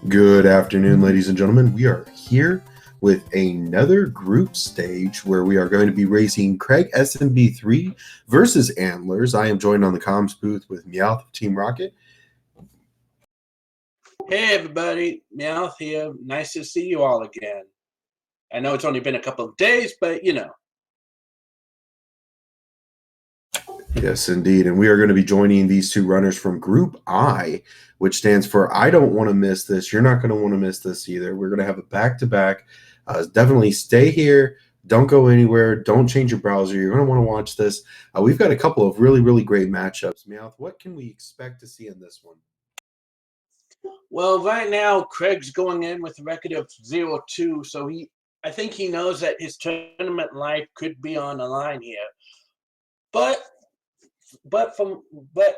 Good afternoon, ladies and gentlemen. We are here with another group stage where we are going to be racing craigSMB3 versus Antlerz. I am joined on the comms booth with Meowth of Team Rocket. Hey everybody, Meowth here. Nice to see you all again. I know it's only been a couple of days, but you know. Yes, indeed. And we are going to be joining these two runners from Group I, which stands for I don't want to miss this. You're not going to want to miss this either. We're going to have a back-to-back. Definitely stay here. Don't go anywhere. Don't change your browser. You're going to want to watch this. We've got a couple of really, really great matchups. Meowth, what can we expect to see in this one? Well, right now, Craig's going in with a record of 0-2, so I think he knows that his tournament life could be on the line here. But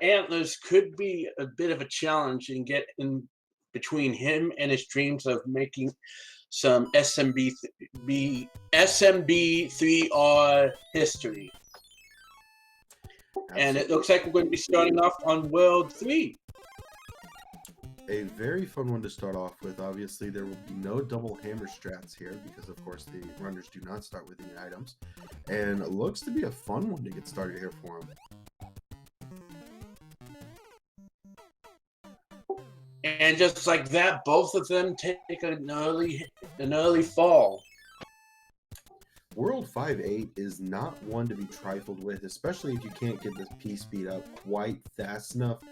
Antlerz could be a bit of a challenge and get in between him and his dreams of making some SMB3R history. Absolutely. And it looks like we're going to be starting off on World 3. A very fun one to start off with. Obviously, there will be no double hammer strats here because, of course, the runners do not start with any items. And it looks to be a fun one to get started here for them. And just like that, both of them take an early fall. World 5-8 is not one to be trifled with, especially if you can't get this P speed up quite fast enough.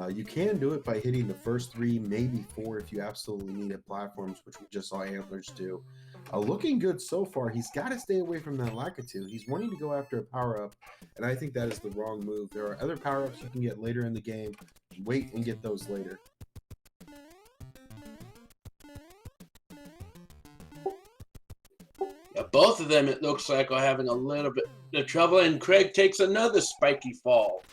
You can do it by hitting the first 3, maybe 4 if you absolutely need it platforms, which we just saw Antlerz do. Looking good so far. He's got to stay away from that Lakitu. He's wanting to go after a power-up, and I think that is the wrong move. There are other power-ups you can get later in the game. Wait and get those later. Both of them, it looks like, are having a little bit of trouble, and Craig takes another spiky fall.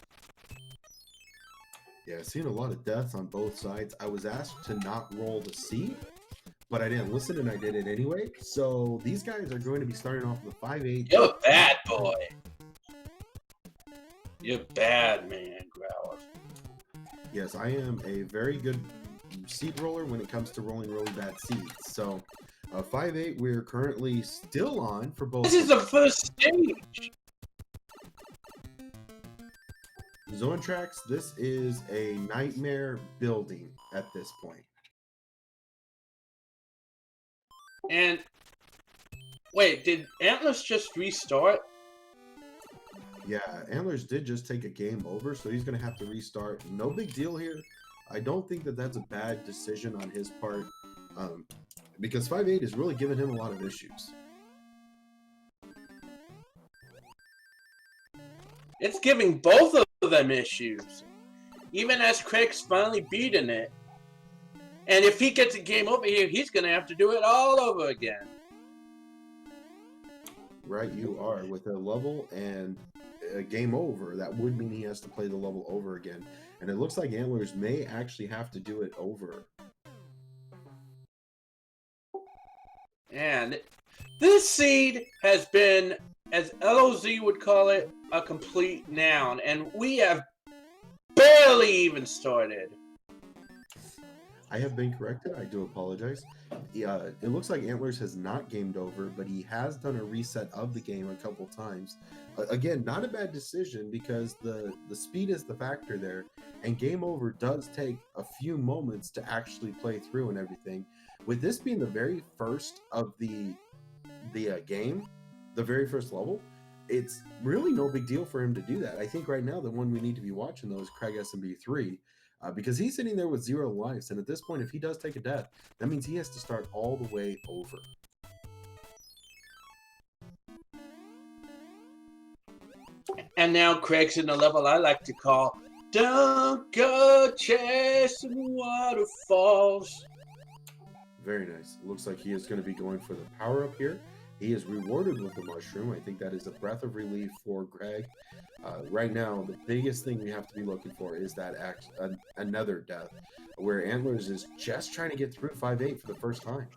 Yeah, I've seen a lot of deaths on both sides. I was asked to not roll the C, but I didn't listen, and I did it anyway. So these guys are going to be starting off with a 5-8. You're a bad boy. You're bad, man, Growler. Yes, I am a very good seed roller when it comes to rolling really bad seeds. So 5-8, we're currently still on for both. This is the first stage. Zone tracks, this is a nightmare building at this point. And wait, did Antlerz just restart? Yeah, Antlerz did just take a game over, so he's going to have to restart. No big deal here. I don't think that that's a bad decision on his part. Because 5-8 is really giving him a lot of issues. It's giving both of them issues. Even as Craig's finally beaten it. And if he gets a game over here, he's going to have to do it all over again. Right, you are. With a level and a game over, that would mean he has to play the level over again. And it looks like Antlerz may actually have to do it over. And this seed has been, as LOZ would call it, a complete noun. And we have barely even started. I have been corrected. I do apologize. It looks like Antlerz has not gamed over, but he has done a reset of the game a couple times. Again, not a bad decision because the speed is the factor there. And game over does take a few moments to actually play through and everything. With this being the very first of the game, the very first level, it's really no big deal for him to do that. I think right now the one we need to be watching, though, is craigSMB3 because he's sitting there with 0 lives. And at this point, if he does take a death, that means he has to start all the way over. And now Craig's in the level I like to call, don't go chasing waterfalls. Very nice. It looks like he is going to be going for the power up here. He is rewarded with the mushroom. I think that is a breath of relief for Greg. Right now, the biggest thing we have to be looking for is that another death, where Antlerz is just trying to get through 5-8 for the first time.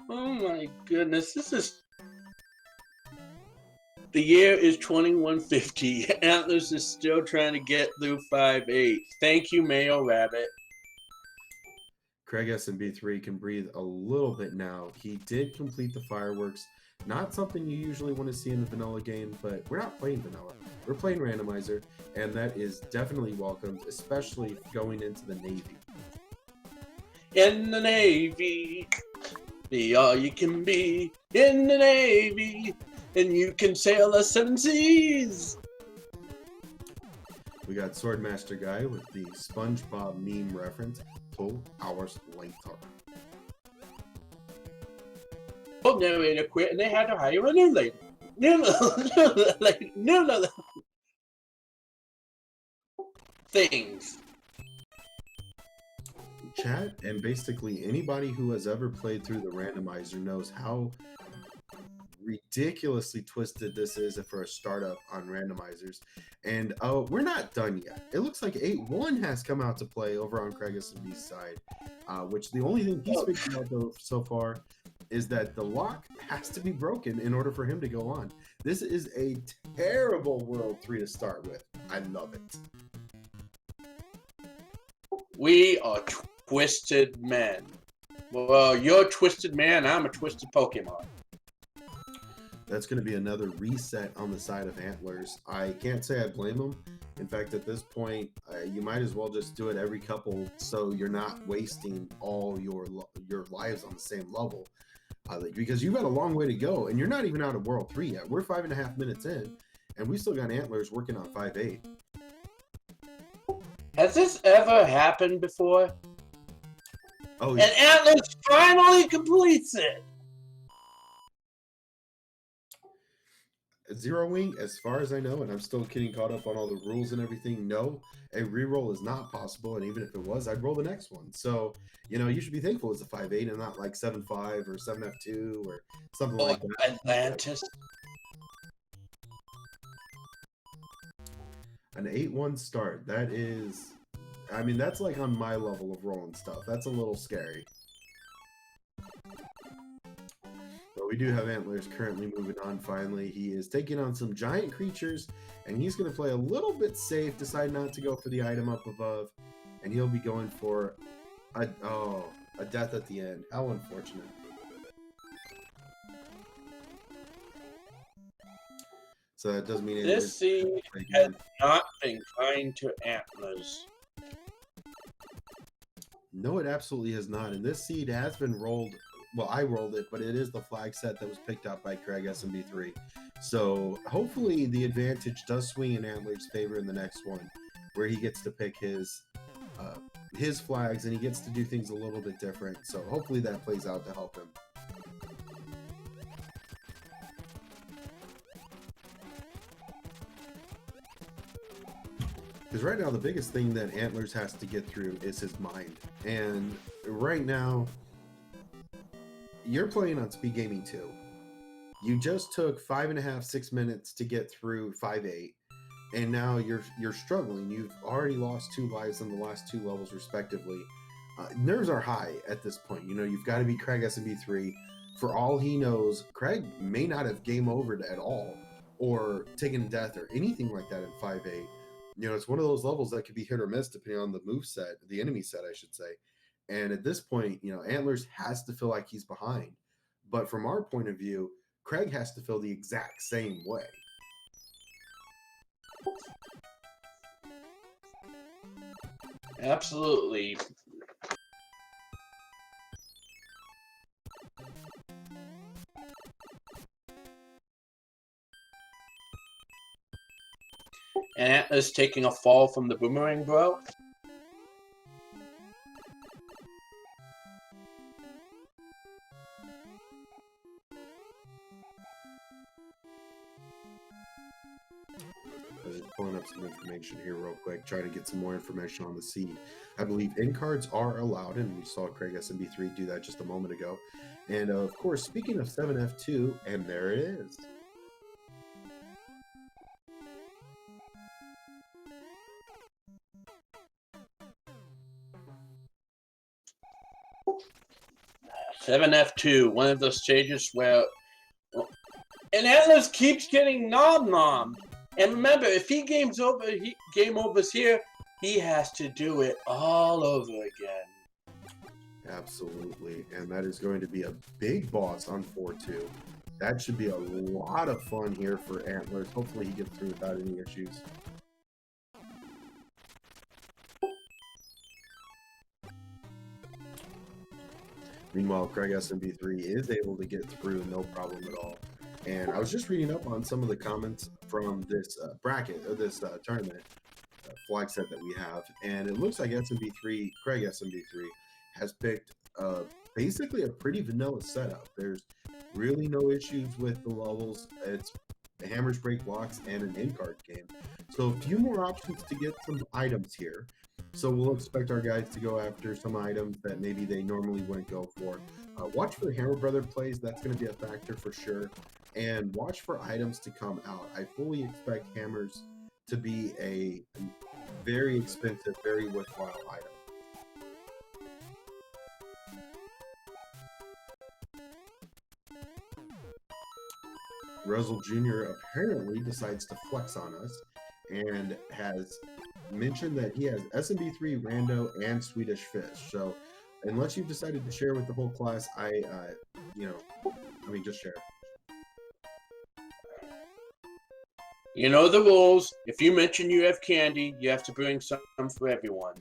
Oh my goodness, this is... The year is 2150. Antlerz is still trying to get through 5-8. Thank you, Mayo Rabbit. craigSMB3 can breathe a little bit now. He did complete the fireworks. Not something you usually want to see in the vanilla game, but we're not playing vanilla. We're playing randomizer, and that is definitely welcomed, especially going into the Navy. In the Navy, be all you can be. In the Navy, and you can sail the 7 seas. We got Swordmaster Guy with the SpongeBob meme reference, 2 hours later. Old narrator quit, and they had to hire a new lady. New things. Chat and basically anybody who has ever played through the randomizer knows how ridiculously twisted this is for a startup on randomizers. And we're not done yet. It looks like 8.1 has come out to play over on craigSMB's side, which the only thing he's figured out though so far is that the lock has to be broken in order for him to go on. This is a terrible World 3 to start with. I love it. We are twisted men. Well, you're a twisted man, I'm a twisted Pokemon. That's going to be another reset on the side of Antlers. I can't say I blame them. In fact, at this point, you might as well just do it every couple so you're not wasting all your lives on the same level. Because you've got a long way to go, and you're not even out of World 3 yet. We're 5.5 minutes in, and we still got Antlers working on 5.8. Has this ever happened before? Oh, yeah. And Antlerz finally completes it! Zero Wing, as far as I know, and I'm still getting caught up on all the rules and everything, no, a reroll is not possible, and even if it was, I'd roll the next one. So, you know, you should be thankful it's a 5.8 and not like 7.5 or 7F2 or something like that. Atlantis. An 8.1 start, that is, I mean, that's like on my level of rolling stuff. That's a little scary. But we do have Antlers currently moving on finally. He is taking on some giant creatures, and he's going to play a little bit safe, decide not to go for the item up above, and he'll be going for a death at the end. How unfortunate. So that does mean this seed has not been kind to Antlerz. No, it absolutely has not. And this seed has been rolled. Well, I rolled it, but it is the flag set that was picked up by craigSMB3. So hopefully the advantage does swing in Antler's favor in the next one, where he gets to pick his flags and he gets to do things a little bit different. So hopefully that plays out to help him. Because right now the biggest thing that Antlerz has to get through is his mind. And right now, you're playing on SpeedGaming 2. You just took 5.5, 6 minutes to get through 5.8, and now you're struggling. You've already lost 2 lives in the last 2 levels, respectively. Nerves are high at this point. You know, you've got to be craigSMB3. For all he knows, Craig may not have game overed at all, or taken a death, or anything like that in 5.8. You know, it's one of those levels that could be hit or miss depending on the move set, the enemy set, I should say. And at this point, you know, Antlerz has to feel like he's behind. But from our point of view, Craig has to feel the exact same way. Absolutely. And Antlerz taking a fall from the boomerang, bro. Pulling up some information here real quick, trying to get some more information on the seed. I believe end cards are allowed, and we saw craigSMB3 do that just a moment ago. And of course, speaking of 7F2, and there it is. Seven F2, one of those stages where, and Antlerz keeps getting nom-nommed. And remember, if he game overs here, he has to do it all over again. Absolutely. And that is going to be a big boss on 4-2. That should be a lot of fun here for Antlers. Hopefully he gets through without any issues. Meanwhile, craigSMB3 is able to get through no problem at all. And I was just reading up on some of the comments from this bracket, or this tournament flag set that we have, and it looks like SMB3, craigSMB3, has picked basically a pretty vanilla setup. There's really no issues with the levels. It's hammers, break blocks, and an in-card game. So a few more options to get some items here. So we'll expect our guys to go after some items that maybe they normally wouldn't go for. Watch for Hammer Brother plays. That's going to be a factor for sure. And watch for items to come out. I fully expect hammers to be a very expensive, very worthwhile item. Russell Jr. apparently decides to flex on us and has mentioned that he has SMB3 Rando and Swedish Fish. So unless you've decided to share with the whole class, just share. You know the rules. If you mention you have candy, you have to bring some for everyone.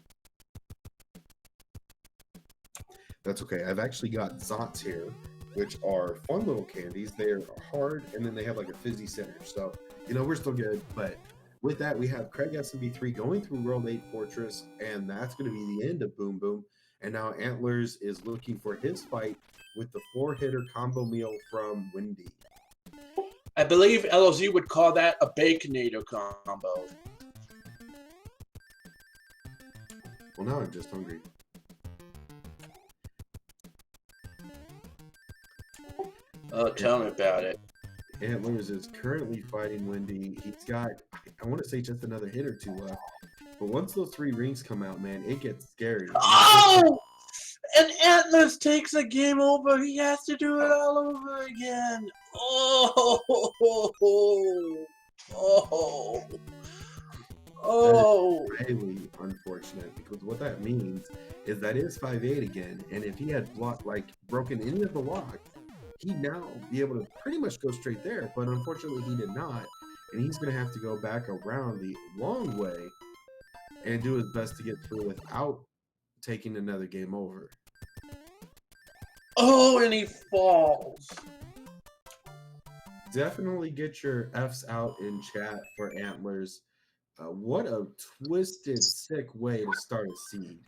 That's okay. I've actually got Zots here, which are fun little candies. They're hard, and then they have like a fizzy center. So, we're still good. But with that, we have craigSMB3 going through World 8 Fortress, and that's going to be the end of Boom Boom. And now Antlers is looking for his fight with the 4-hitter combo meal from Wendy. I believe LOZ would call that a Baconator combo. Well, now I'm just hungry. Oh, tell me about it. Antlers is currently fighting Wendy. He's got, I want to say, just another hit or two left. But once those 3 rings come out, man, it gets scary. Oh! And Antlerz takes a game over. He has to do it all over again. Oh! Oh! That is really unfortunate, because what that means is that is 5-8 again. And if he had broken any of the lock, he'd now be able to pretty much go straight there. But unfortunately, he did not. And he's going to have to go back around the long way and do his best to get through without taking another game over. Oh, and he falls. Definitely get your F's out in chat for Antlers. What a twisted, sick way to start a seed.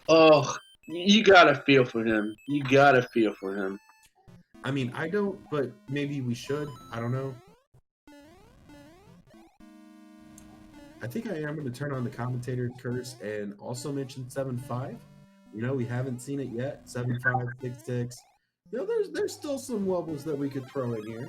Oh, you gotta feel for him. You gotta feel for him. I mean, I don't, but maybe we should. I don't know. I think I am going to turn on the commentator curse and also mention 7-5. We haven't seen it yet. 7-5, 6-6. There's still some levels that we could throw in here.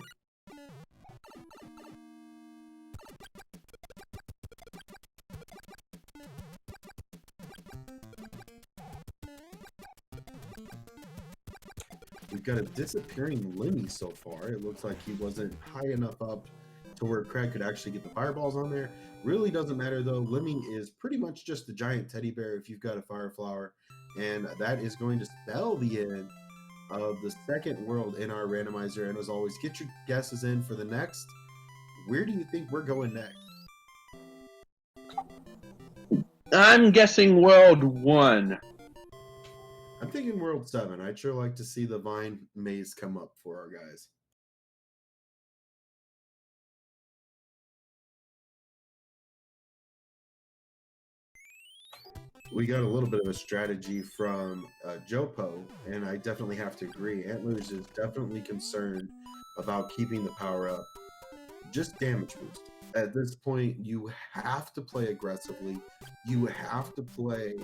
We've got a disappearing Lemmy so far. It looks like he wasn't high enough up to where Craig could actually get the fireballs on there. Really doesn't matter though. Lemmy is pretty much just a giant teddy bear if you've got a fire flower. And that is going to spell the end of the second world in our randomizer. And as always, get your guesses in for the next. Where do you think we're going next? I'm guessing World 1. I'm thinking World 7. I'd sure like to see the Vine maze come up for our guys. We got a little bit of a strategy from Jopo, and I definitely have to agree. Antlers is definitely concerned about keeping the power up. Just damage boost. At this point, you have to play aggressively. You have to play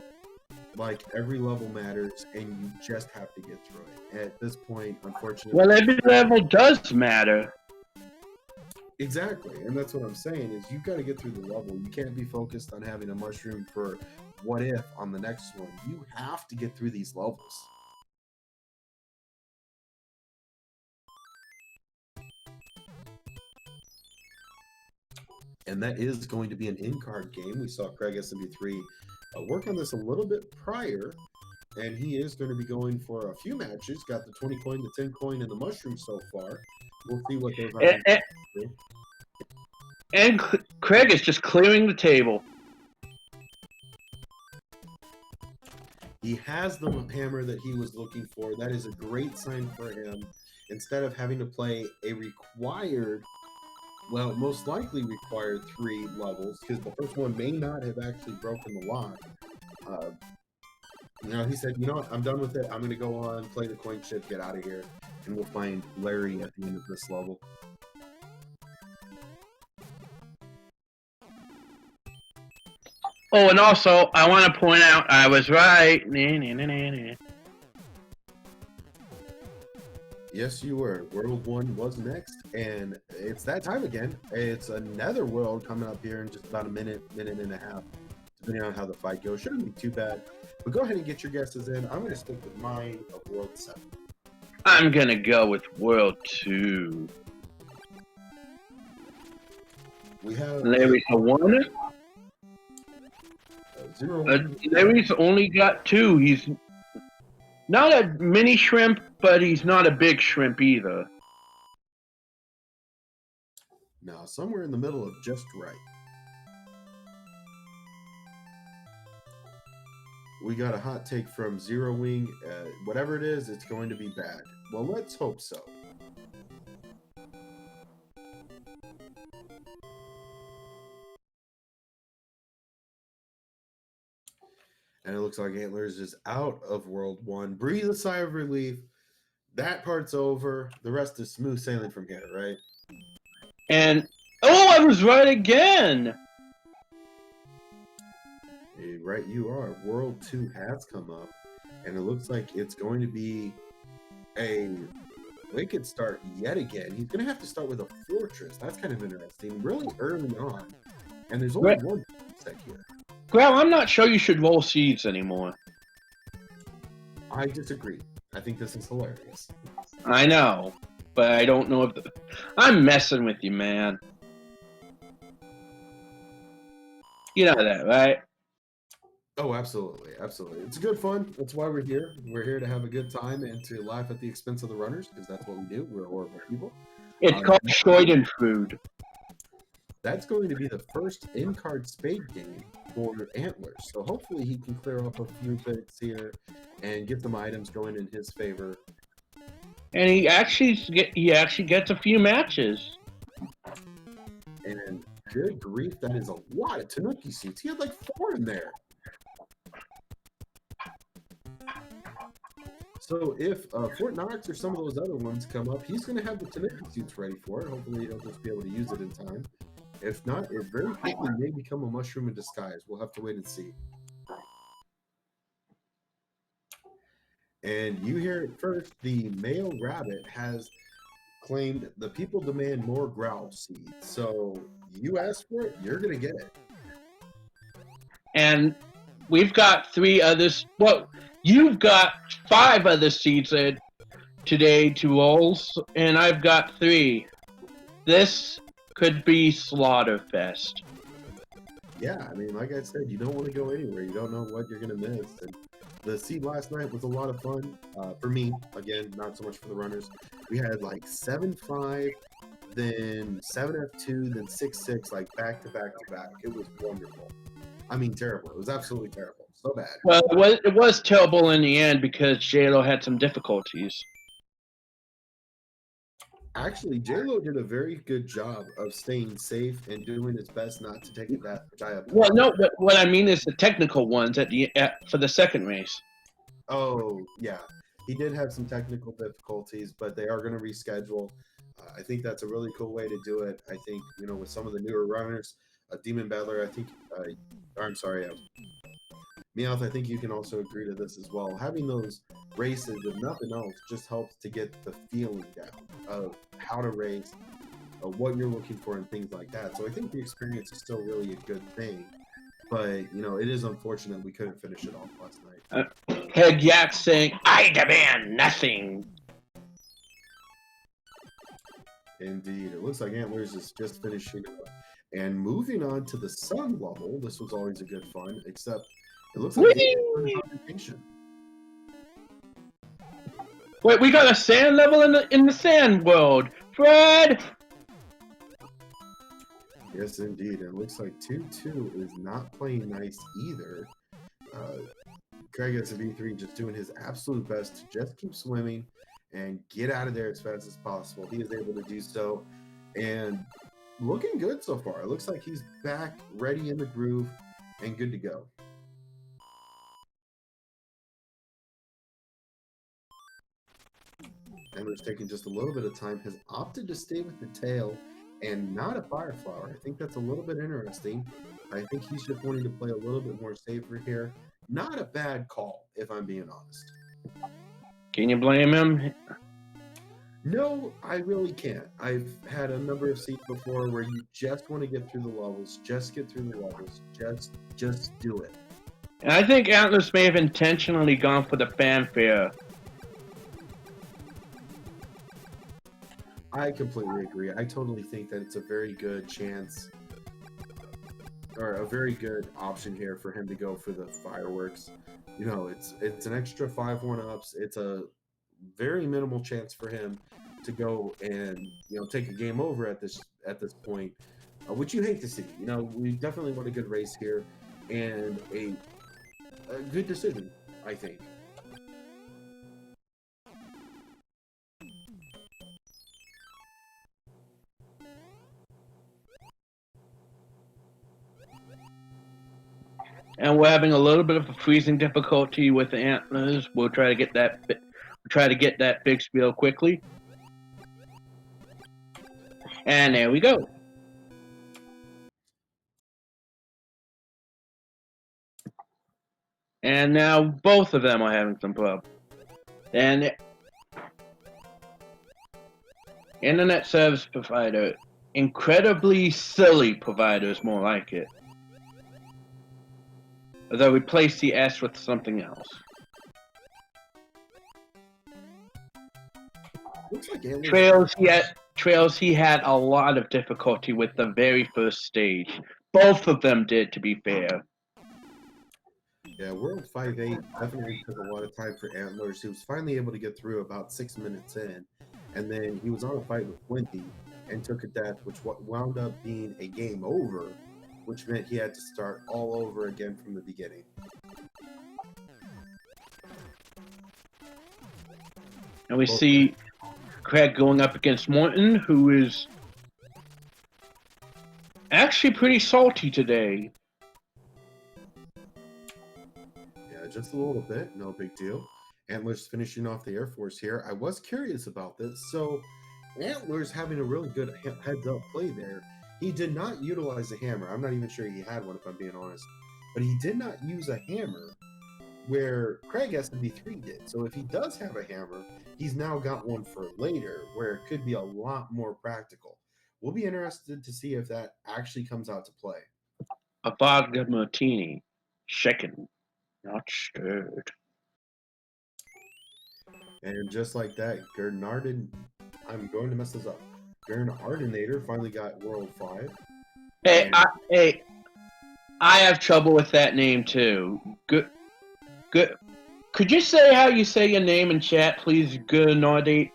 like every level matters, and you just have to get through it. At this point, unfortunately... Well, every level does matter. Exactly, and that's what I'm saying, is you've got to get through the level. You can't be focused on having a mushroom for what if on the next one. You have to get through these levels. And that is going to be an in-card game. We saw craigSMB3 work on this a little bit prior, and he is going to be going for a few matches. Got the 20 coin, the 10 coin, and the mushroom so far. We'll see what those items do. And Craig is just clearing the table. He has the hammer that he was looking for. That is a great sign for him. Instead of having to play a required, well, most likely required 3 levels, because the first one may not have actually broken the lock. He said, you know what, I'm done with it. I'm going to go on, play the coin chip, get out of here, and we'll find Larry at the end of this level. Oh, and also, I want to point out, I was right. Yes, you were. World 1 was next, and it's that time again. It's another world coming up here in just about a minute and a half, depending on how the fight goes. Shouldn't be too bad. But go ahead and get your guesses in. I'm going to stick with mine of World 7. I'm going to go with World 2. We have Larry's a 1. 0. Larry's only got 2. He's not a mini shrimp, but he's not a big shrimp either. Now, somewhere in the middle of just right. We got a hot take from Zero Wing. Whatever it is, it's going to be bad. Well, let's hope so. And it looks like Antlerz is out of World 1. Breathe a sigh of relief. That part's over. The rest is smooth sailing from here, right? And, oh, I was right again! Right, you are. World 2 has come up, and it looks like it's going to be a wicked start yet again. He's going to have to start with a fortress. That's kind of interesting, really early on. And there's only one set here. Well, I'm not sure you should roll seeds anymore. I disagree. I think this is hilarious. I know, but I don't know if I'm messing with you, man. You know that, right? Oh, absolutely. Absolutely. It's good fun. That's why we're here. We're here to have a good time and to laugh at the expense of the runners, because that's what we do. We're horrible people. It's called Schadenfreude. That's going to be the first in-card spade game for Antlerz. So hopefully he can clear up a few bits here and get some items going in his favor. And he actually gets a few matches. And good grief, that is a lot of Tanuki suits. He had like 4 in there. So if Fort Knox or some of those other ones come up, he's going to have the Tanuki suits ready for it. Hopefully he'll just be able to use it in time. If not, it very quickly may become a mushroom in disguise. We'll have to wait and see. And you hear it first, the male rabbit has claimed the people demand more growl seeds. So you ask for it, you're going to get it. And we've got 3 others. Well, you've got 5 other seeds today to rolls, and I've got 3. This could be Slaughterfest. Yeah, I mean, like I said, you don't want to go anywhere. You don't know what you're going to miss. And the seed last night was a lot of fun for me. Again, not so much for the runners. We had like 7-5, then 7F2, then 6-6, like back to back to back. It was wonderful. I mean, terrible. It was absolutely terrible. So bad. Well, it was terrible in the end because JLo had some difficulties. Actually, J-Lo did a very good job of staying safe and doing his best not to take a death, which I have. Well, no, but what I mean is the technical ones for the second race. Oh, yeah. He did have some technical difficulties, but they are going to reschedule. I think that's a really cool way to do it. I think, with some of the newer runners, Demon Battler, I think, I'm sorry, Meowth, I think you can also agree to this as well. Having those races, if nothing else, just helps to get the feeling down of how to race, of what you're looking for, and things like that. So I think the experience is still really a good thing. But, it is unfortunate we couldn't finish it off last night. Head Yak saying, I demand nothing. Indeed. It looks like Antlerz is just finishing up. And moving on to the sun level, this was always a good fun, except it looks like vacation. Wait, we got a sand level in the sand world. Fred! Yes, indeed. It looks like 2-2 is not playing nice either. craigSMB3 just doing his absolute best to just keep swimming and get out of there as fast as possible. He is able to do so, and looking good so far. It looks like he's back, ready in the groove, and good to go. Antler's taking just a little bit of time, has opted to stay with the tail and not a fire flower. I think that's a little bit interesting. I think he's just wanting to play a little bit more safer here. Not a bad call, if I'm being honest. Can you blame him? No, I really can't. I've had a number of seats before where you just want to get through the levels, just get through the levels, just do it. And I think Antlerz may have intentionally gone for the fanfare. I completely agree. I totally think that it's a very good chance, or a very good option here for him to go for the fireworks. You know, it's an extra 5 1-ups. It's a very minimal chance for him to go and, you know, take a game over at this point, which you hate to see. You know, we definitely want a good race here and a good decision, I think. And we're having a little bit of a freezing difficulty with the Antlerz. We'll try to get that fixed real quickly. And there we go. And now both of them are having some problems. And internet service provider, incredibly silly providers, more like it. They'll replace the S with something else. Looks like Trails, he had a lot of difficulty with the very first stage. Both of them did, to be fair. Yeah, World 5-8 definitely took a lot of time for Antlerz. He was finally able to get through about 6 minutes in, and then he was on a fight with Wendy and took a death, which wound up being a game over, which meant he had to start all over again from the beginning. And we see Craig going up against Morton, who is actually pretty salty today. Yeah, just a little bit, no big deal. Antlerz finishing off the Air Force here. I was curious about this. So Antlerz having a really good heads-up play there. He did not utilize a hammer. I'm not even sure he had one, if I'm being honest. But he did not use a hammer where craigSMB3 did. So if he does have a hammer, he's now got one for later, where it could be a lot more practical. We'll be interested to see if that actually comes out to play. A vodka martini, shaken, not stirred. And just like that, I'm going to mess this up. Gernardinator finally got World 5. Hey, I have trouble with that name too. Good. Could you say how you say your name in chat, please? Gernardate,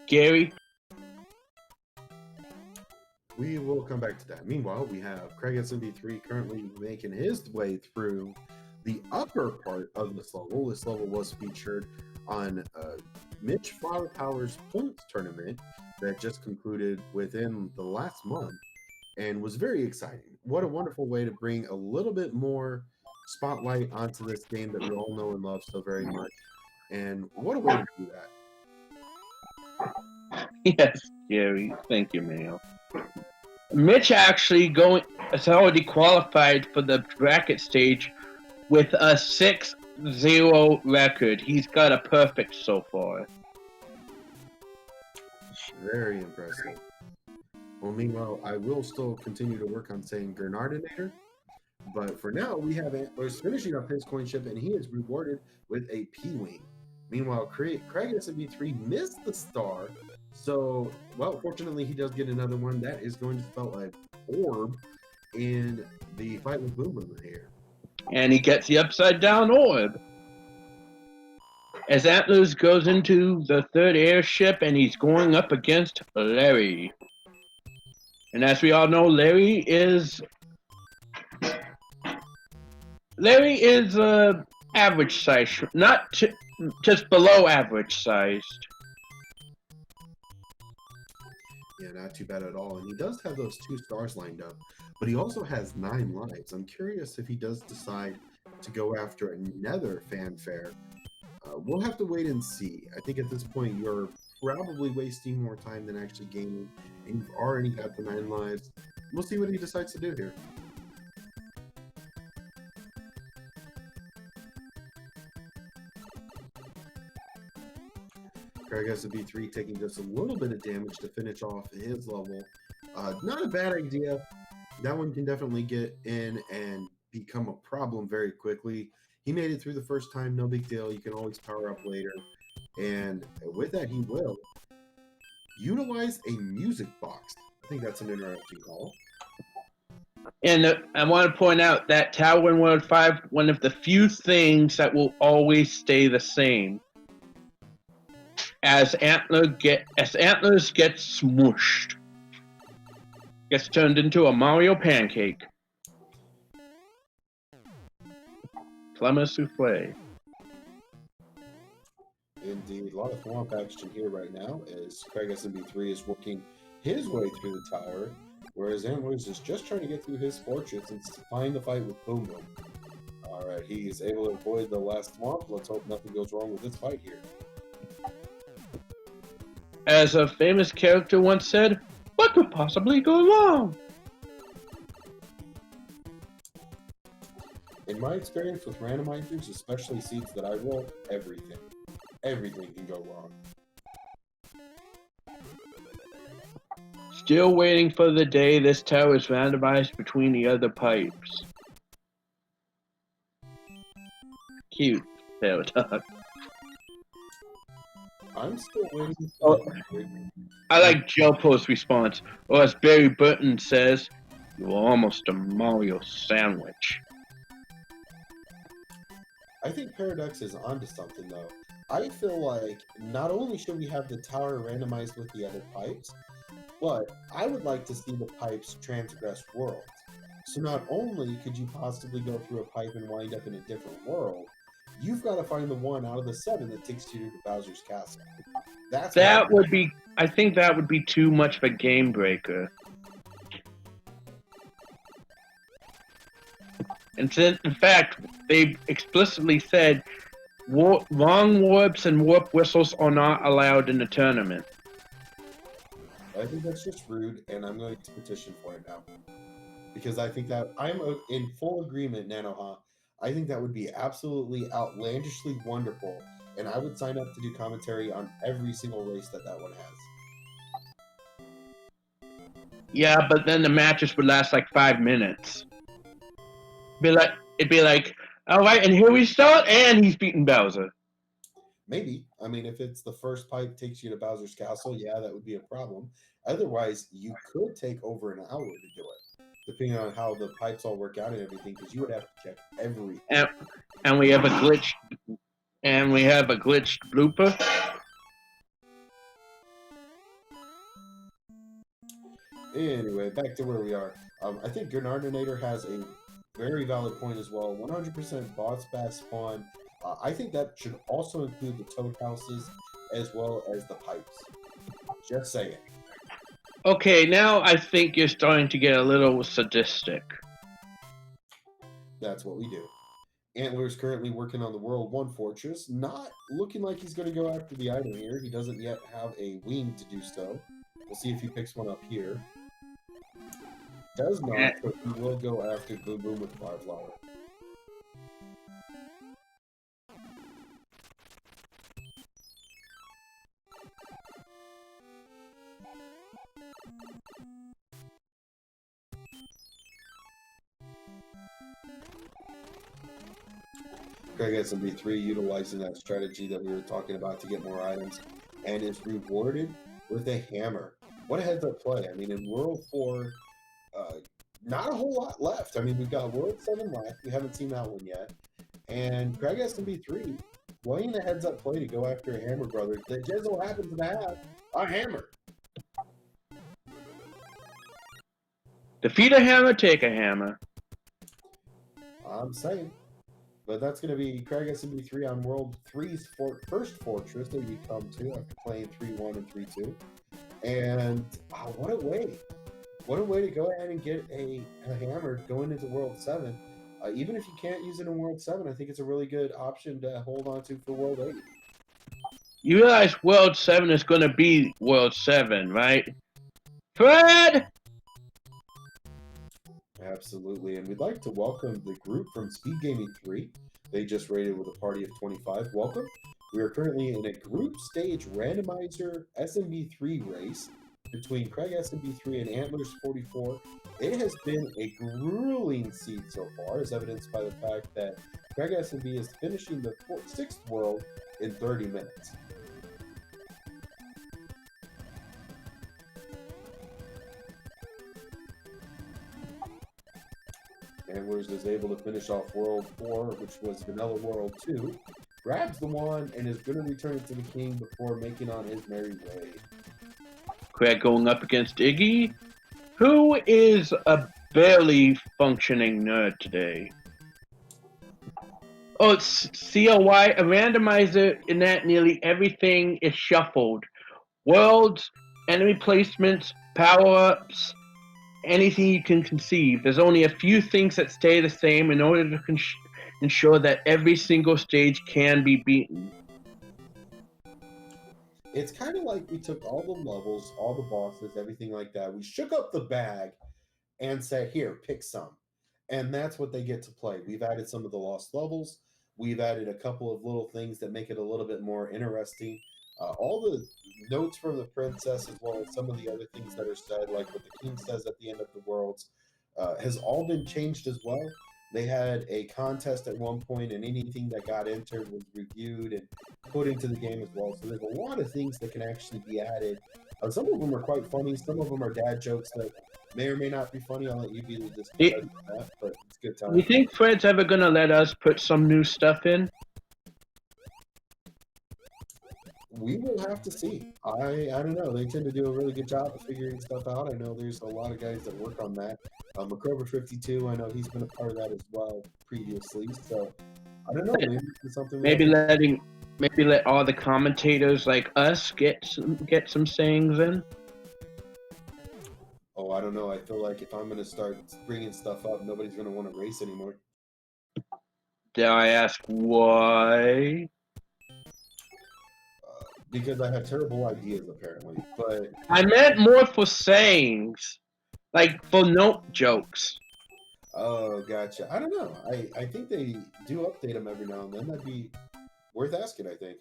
Gary. We will come back to that. Meanwhile, we have craigSMB3 currently making his way through the upper part of this level. This level was featured on Mitch Flowerpower's points tournament that just concluded within the last month and was very exciting. What a wonderful way to bring a little bit more spotlight onto this game that we all know and love so very much. And what a way to do that. Yes, Gary. Thank you, Mayo. Mitch actually has already qualified for the bracket stage with a 6-0 record. He's got a perfect so far. Very impressive. Well, meanwhile, I will still continue to work on saying Gernardinator, but for now, we have Antlerz finishing up his coin ship, and he is rewarded with a P-Wing. Meanwhile, craigSMB3 missed the star, so, well, fortunately, he does get another one. That is going to spell an orb in the fight with Boom Boom here. And he gets the upside down orb. as Antlerz goes into the third airship and he's going up against Larry. And as we all know, Larry is average size, not just below average sized. Yeah, not too bad at all. And he does have those 2 stars lined up, but he also has 9 lives. I'm curious if he does decide to go after another fanfare. We'll have to wait and see. I think at this point you're probably wasting more time than actually gaining, and you've already got the 9 lives. We'll see what he decides to do here. craigSMB3 taking just a little bit of damage to finish off his level. Not a bad idea. That one can definitely get in and become a problem very quickly. He made it through the first time, no big deal. You can always power up later. And with that, he will utilize a music box. I think that's an interesting call. And I want to point out that Tower in World 5, one of the few things that will always stay the same. As Antlerz gets smooshed, gets turned into a Mario pancake. Plumber souffle. Indeed, a lot of thwomp action here right now as craigSMB3 is working his way through the tower, whereas Antlerz is just trying to get through his fortress and find the fight with Boom Boom. Alright, he is able to avoid the last thwomp. Let's hope nothing goes wrong with this fight here. As a famous character once said, what could possibly go wrong? In my experience with randomizers, especially seeds that I roll, everything can go wrong. Still waiting for the day this tower is randomized between the other pipes. Cute, tail dog. I'm still waiting. I like Joe Post's response, or as Barry Burton says, you were almost a Mario sandwich. I think Paradox is onto something though. I feel like not only should we have the tower randomized with the other pipes, but I would like to see the pipes transgress worlds. So not only could you possibly go through a pipe and wind up in a different world, you've got to find the one out of the 7 that takes you to Bowser's Castle. I think that would be too much of a game breaker. And in fact, they explicitly said wrong warps and warp whistles are not allowed in the tournament. I think that's just rude, and I'm going to petition for it now. Because I think that I'm in full agreement, Nanoha. I think that would be absolutely outlandishly wonderful, and I would sign up to do commentary on every single race that one has. Yeah, but then the matches would last like 5 minutes. It'd be like, all right, and here we start, and he's beating Bowser. Maybe. I mean, if it's the first pipe takes you to Bowser's Castle, yeah, that would be a problem. Otherwise, you could take over an hour to do it, depending on how the pipes all work out and everything, because you would have to check everything. And we have a glitch. And we have a glitched blooper. Anyway, back to where we are. I think Gernardinator has a very valid point as well. 100% boss bass spawn. I think that should also include the toad houses as well as the pipes. Just saying. Okay, now I think you're starting to get a little sadistic. That's what we do. Antlerz currently working on the World 1 Fortress. Not looking like he's going to go after the item here. He doesn't yet have a wing to do so. We'll see if he picks one up here. Does not, but he will go after Boom Boom with Fire Flower. craigSMB3 utilizing that strategy that we were talking about to get more items and is rewarded with a hammer. What a heads-up play. I mean, in World 4, not a whole lot left. I mean, we've got World 7 left. We haven't seen that one yet. And craigSMB3 playing a heads-up play to go after a hammer brother that just so happens to have a hammer. Defeat a hammer, take a hammer. I'm saying. But that's going to be craigSMB3 on World 3's first fortress that we come to after playing 3-1 and 3-2. And what a way. What a way to go ahead and get a hammer going into World 7. Even if you can't use it in World 7, I think it's a really good option to hold on to for World 8. You realize World 7 is going to be World 7, right? Fred! Absolutely. And we'd like to welcome the group from SpeedGaming 3. They just raided with a party of 25. Welcome. We are currently in a group stage randomizer SMB3 race between craigSMB3 and Antlerz44. It has been a grueling seed so far, as evidenced by the fact that craigSMB is finishing the 6th world in 30 minutes. Antlerz is able to finish off World 4, which was Vanilla World 2, grabs the wand, and is going to return it to the king before making on his merry way. Craig going up against Iggy, who is a barely functioning nerd today. Oh, it's CLY, a randomizer in that nearly everything is shuffled. Worlds, enemy placements, power-ups, anything you can conceive. There's only a few things that stay the same in order to ensure that every single stage can be beaten. It's kind of like we took all the levels, all the bosses, everything like that. We shook up the bag and said, here, pick some. And that's what they get to play. We've added some of the lost levels. We've added a couple of little things that make it a little bit more interesting. All the notes from the princess, as well as some of the other things that are said, like what the king says at the end of the worlds, has all been changed as well. They had a contest at one point, and anything that got entered was reviewed and put into the game as well. So there's a lot of things that can actually be added. Some of them are quite funny. Some of them are dad jokes that may or may not be funny. I'll let you be the judge of that, but it's a good time. You think Fred's ever going to let us put some new stuff in? We will have to see. I don't know. They tend to do a really good job of figuring stuff out. I know there's a lot of guys that work on that. craigSMB3, I know he's been a part of that as well previously. So I don't know. Maybe it's something. Maybe let all the commentators like us get some sayings in. Oh, I don't know. I feel like if I'm going to start bringing stuff up, nobody's going to want to race anymore. Dare I ask why? Because I have terrible ideas, apparently. But I meant more for sayings, like for note jokes. Oh, gotcha. I don't know. I think they do update them every now and then. That'd be worth asking, I think.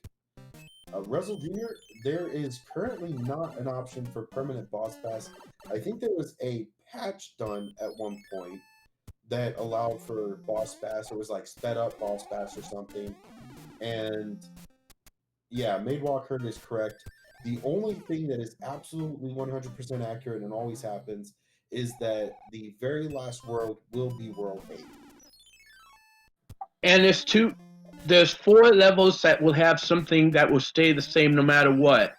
Russell Jr., there is currently not an option for permanent boss pass. I think there was a patch done at one point that allowed for boss pass. It was like sped up boss pass or something. And yeah, Madewalker is correct. The only thing that is absolutely 100% accurate and always happens is that the very last world will be World 8. And there's 4 levels that will have something that will stay the same no matter what.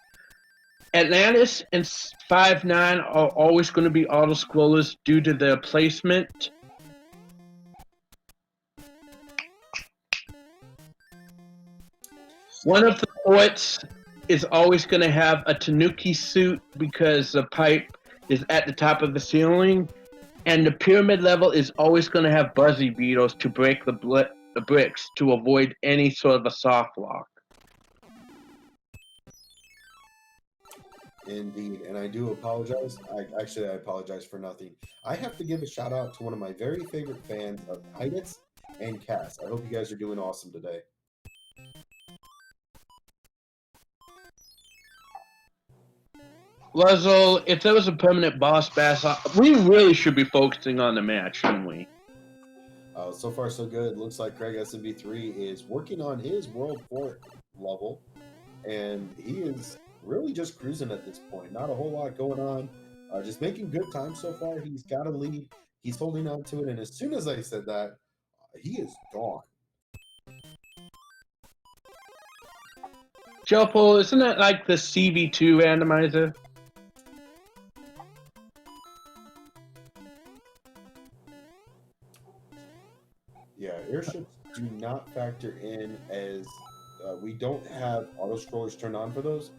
Antlerz and 5-9 are always going to be auto-scrollers due to their placement. One of the forts is always going to have a Tanuki suit because the pipe is at the top of the ceiling. And the pyramid level is always going to have buzzy beetles to break the bricks to avoid any sort of a soft lock. Indeed, and I do apologize. I apologize for nothing. I have to give a shout out to one of my very favorite fans of Titus and Cass. I hope you guys are doing awesome today. Russell, if there was a permanent boss bass, we really should be focusing on the match, shouldn't we? So far, so good. Looks like craigSMB3 is working on his World 4 level, and he is really just cruising at this point. Not a whole lot going on. Just making good time so far. He's got a lead. He's holding on to it, and as soon as I said that, he is gone. Joe Paul, isn't that like the CV2 randomizer? Yeah, airships do not factor in as we don't have auto scrollers turned on for those.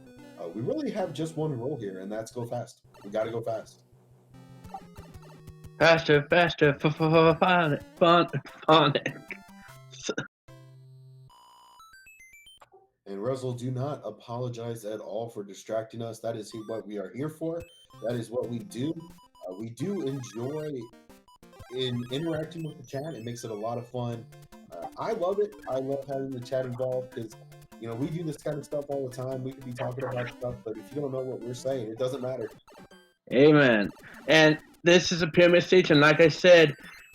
We really have just one rule here, and that's go fast. We got to go fast. Faster, faster, fun. And Russell, do not apologize at all for distracting us. That is what we are here for. That is what we do. We do enjoy in interacting with the chat. It makes it a lot of fun. I love it. I love having the chat involved because, you know, we do this kind of stuff all the time. We could be talking about stuff, but if you don't know what we're saying, it doesn't matter. Amen. And this is a pyramid stage, and like I said,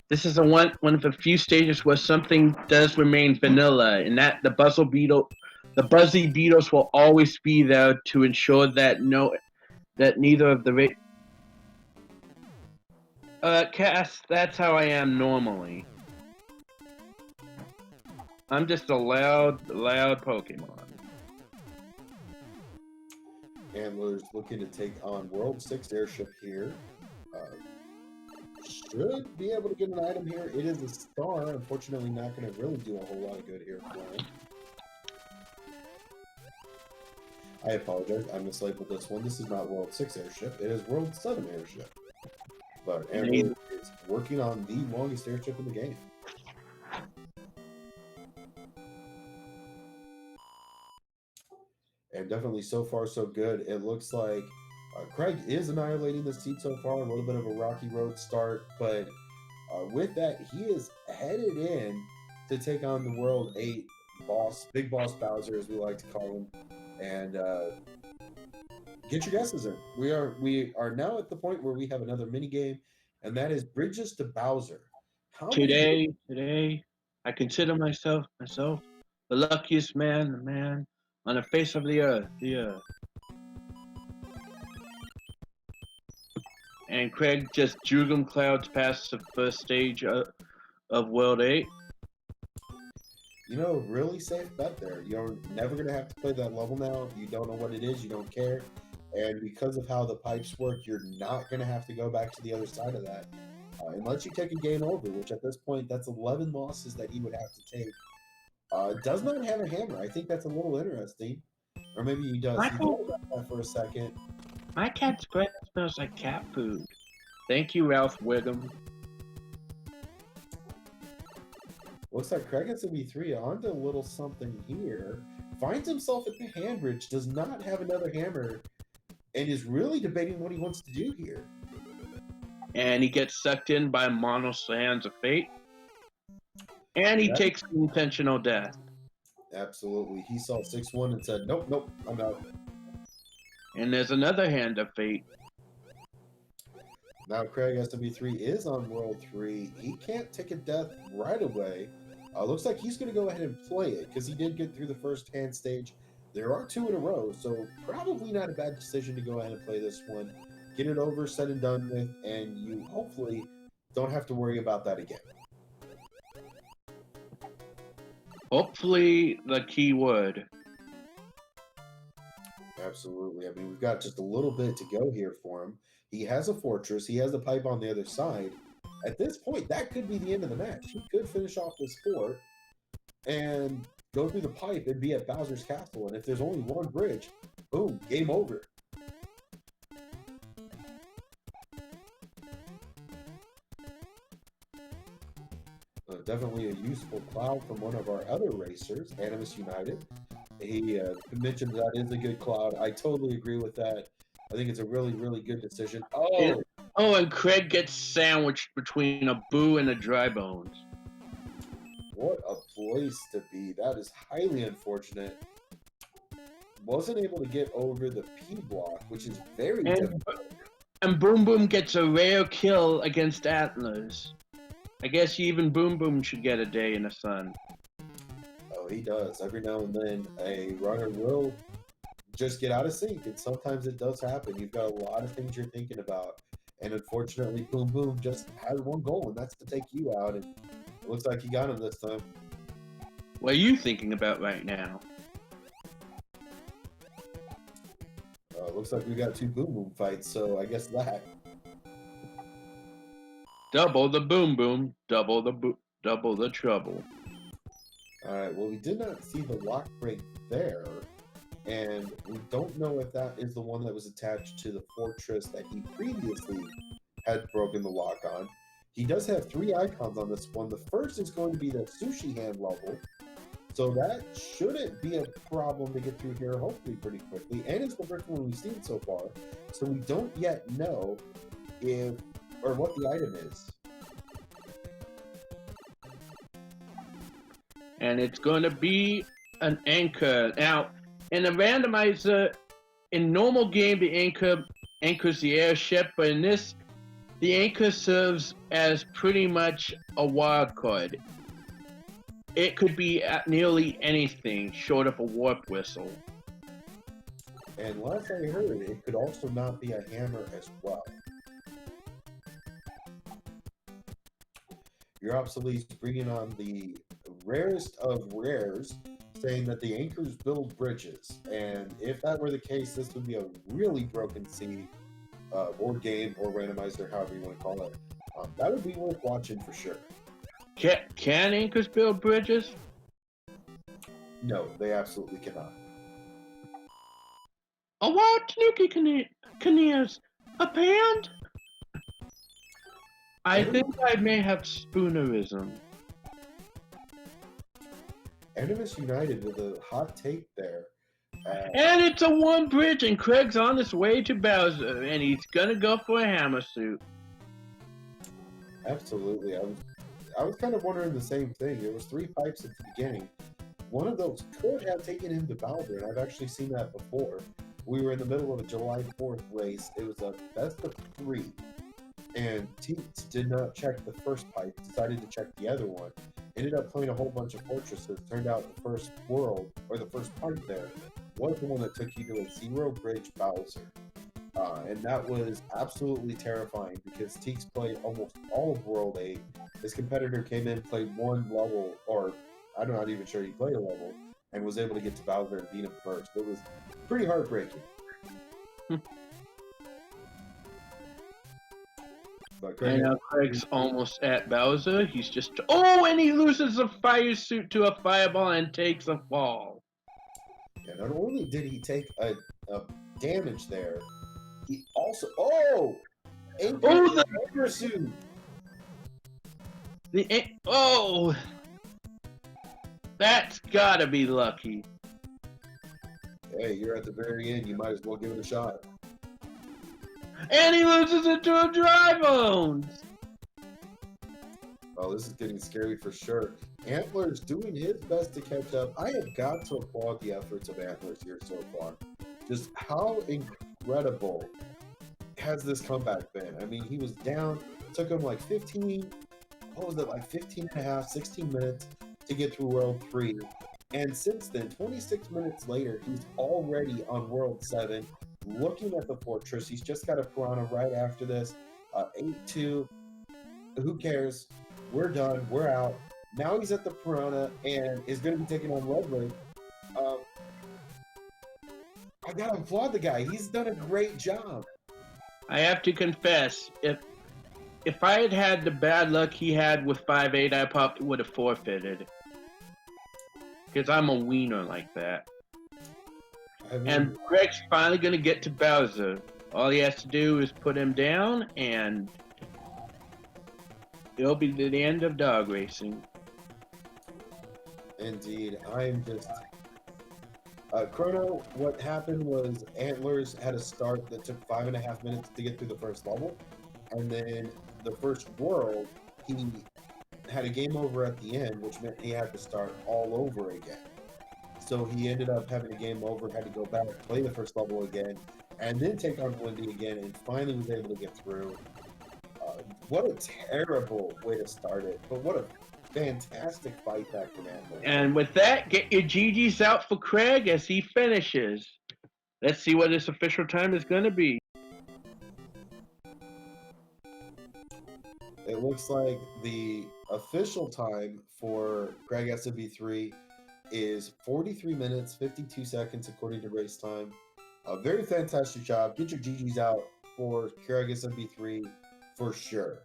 this is one of the few stages where something does remain vanilla, and that the buzzy beetles will always be there to ensure that neither of the Cass, that's how I am normally. I'm just a loud Pokemon. Antler's looking to take on World 6 airship here. Should be able to get an item here. It is a star. Unfortunately, not going to really do a whole lot of good here for him. I apologize. I mislabeled this one. This is not World 6 airship. It is World 7 airship. But Antler is working on the longest airship in the game. And definitely so far so good. It looks like Craig is annihilating the seat so far. A little bit of a rocky road start, but with that, he is headed in to take on the World 8 boss, Big Boss Bowser, as we like to call him, and get your guesses in. We are now at the point where we have another mini game, and that is Bridges to Bowser. Today, I consider myself the luckiest man on the face of the earth. And Craig just Jugum clouds past the first stage of World 8. You know, really safe bet there. You're never going to have to play that level now. You don't know what it is. You don't care. And because of how the pipes work, you're not going to have to go back to the other side of that. Unless you take a game over, which at this point, that's 11 losses that he would have to take. Does not have a hammer. I think that's a little interesting. Or maybe he does. He thought about that for a second. My cat's breath smells like cat food. Thank you, Ralph Wiggum. Looks like craigSMB3 onto a little something here. Finds himself at the hand bridge. Does not have another hammer. And is really debating what he wants to do here. And he gets sucked in by Mono's Hands of Fate. And he takes an intentional death. Absolutely. He saw 6-1 and said, nope, I'm out. And there's another Hand of Fate. Now craigSMB3 is on World 3. He can't take a death right away. Looks like he's going to go ahead and play it because he did get through the first hand stage. There are 2 in a row, so probably not a bad decision to go ahead and play this one. Get it over, said and done with, and you hopefully don't have to worry about that again. Hopefully, the key word. Absolutely. I mean, we've got just a little bit to go here for him. He has a fortress. He has a pipe on the other side. At this point, that could be the end of the match. He could finish off this fort and go through the pipe and be at Bowser's Castle. And if there's only one bridge, boom, game over. Definitely a useful cloud from one of our other racers, Animus United. He mentioned that is a good cloud. I totally agree with that. I think it's a really, really good decision. And Craig gets sandwiched between a Boo and a Dry Bones. What a place to be. That is highly unfortunate. Wasn't able to get over the P block, which is very difficult. And Boom Boom gets a rare kill against Antlerz. I guess even Boom Boom should get a day in the sun. Oh, he does. Every now and then, a runner will just get out of sync, and sometimes it does happen. You've got a lot of things you're thinking about, and unfortunately, Boom Boom just has one goal, and that's to take you out, and it looks like he got him this time. What are you thinking about right now? Looks like we got 2 boom boom fights, so I guess that. Double the boom boom, double the trouble. Alright, well, we did not see the lock break there, and we don't know if that is the one that was attached to the fortress that he previously had broken the lock on. He does have 3 icons on this one. The first is going to be the sushi hand level, so that shouldn't be a problem to get through here, hopefully pretty quickly, and it's the first one we've seen so far, so we don't yet know if, or what the item is. And it's going to be an anchor. Now, in a randomizer, in normal game, the anchor anchors the airship, but in this, the anchor serves as pretty much a wild card. It could be at nearly anything short of a warp whistle. And last I heard, it could also not be a hammer as well. Your obsolete's bringing on the rarest of rares, saying that the anchors build bridges. And if that were the case, this would be a really broken sea board game or randomizer, however you want to call it. That would be worth watching for sure. Can anchors build bridges? No, they absolutely cannot. A wild tanuki canoes, a band? I think I may have spoonerism. Animus United with a hot take there. And it's a 1 bridge, and Craig's on his way to Bowser, and he's gonna go for a hammer suit. Absolutely. I was kind of wondering the same thing. There was 3 pipes at the beginning. One of those could have taken him to Bowser, and I've actually seen that before. We were in the middle of a July 4th race. It was a best of 3. And Teats did not check the first pipe, decided to check the other one. Ended up playing a whole bunch of fortresses. Turned out the first world, or the first pipe there, was the one that took you to a 0 bridge Bowser. And that was absolutely terrifying because Teaks played almost all of World 8. His competitor came in, played 1 level, or I'm not even sure he played a level, and was able to get to Bowser and beat him first. It was pretty heartbreaking. I know Craig's almost at Bowser. He's just... Oh, and he loses a fire suit to a fireball and takes a fall. Yeah, not only did he take a damage there, he also... Oh! The anchor suit! Oh! That's gotta be lucky. Hey, you're at the very end. You might as well give it a shot. And he loses it to a dry bones. Oh, this is getting scary for sure. Antler's doing his best to catch up. I have got to applaud the efforts of Antler's here so far. Just how incredible has this comeback been? I mean, he was down. It took him like 15 and a half, 16 minutes to get through World 3. And since then, 26 minutes later, he's already on World 7. Looking at the fortress, he's just got a piranha right after this. 8-2. Who cares? We're done. We're out. Now he's at the piranha and is going to be taking on Ludwig. I gotta applaud the guy. He's done a great job. I have to confess, if I had had the bad luck he had with 5-8, I probably would have forfeited. Because I'm a wiener like that. And Greg's finally going to get to Bowser. All he has to do is put him down, and it'll be the end of dog racing. Indeed. I'm just... Chrono, what happened was Antlers had a start that took 5.5 minutes to get through the first level. And then the first world, he had a game over at the end, which meant he had to start all over again. So he ended up having a game over, had to go back, play the first level again, and then take on Blindy again, and finally was able to get through. What a terrible way to start it, but what a fantastic fight back from Antler. And with that, get your GGs out for Craig as he finishes. Let's see what his official time is going to be. It looks like the official time for craigSMB3 is 43 minutes, 52 seconds according to race time. A very fantastic job. Get your GGs out for craigSMB3 for sure.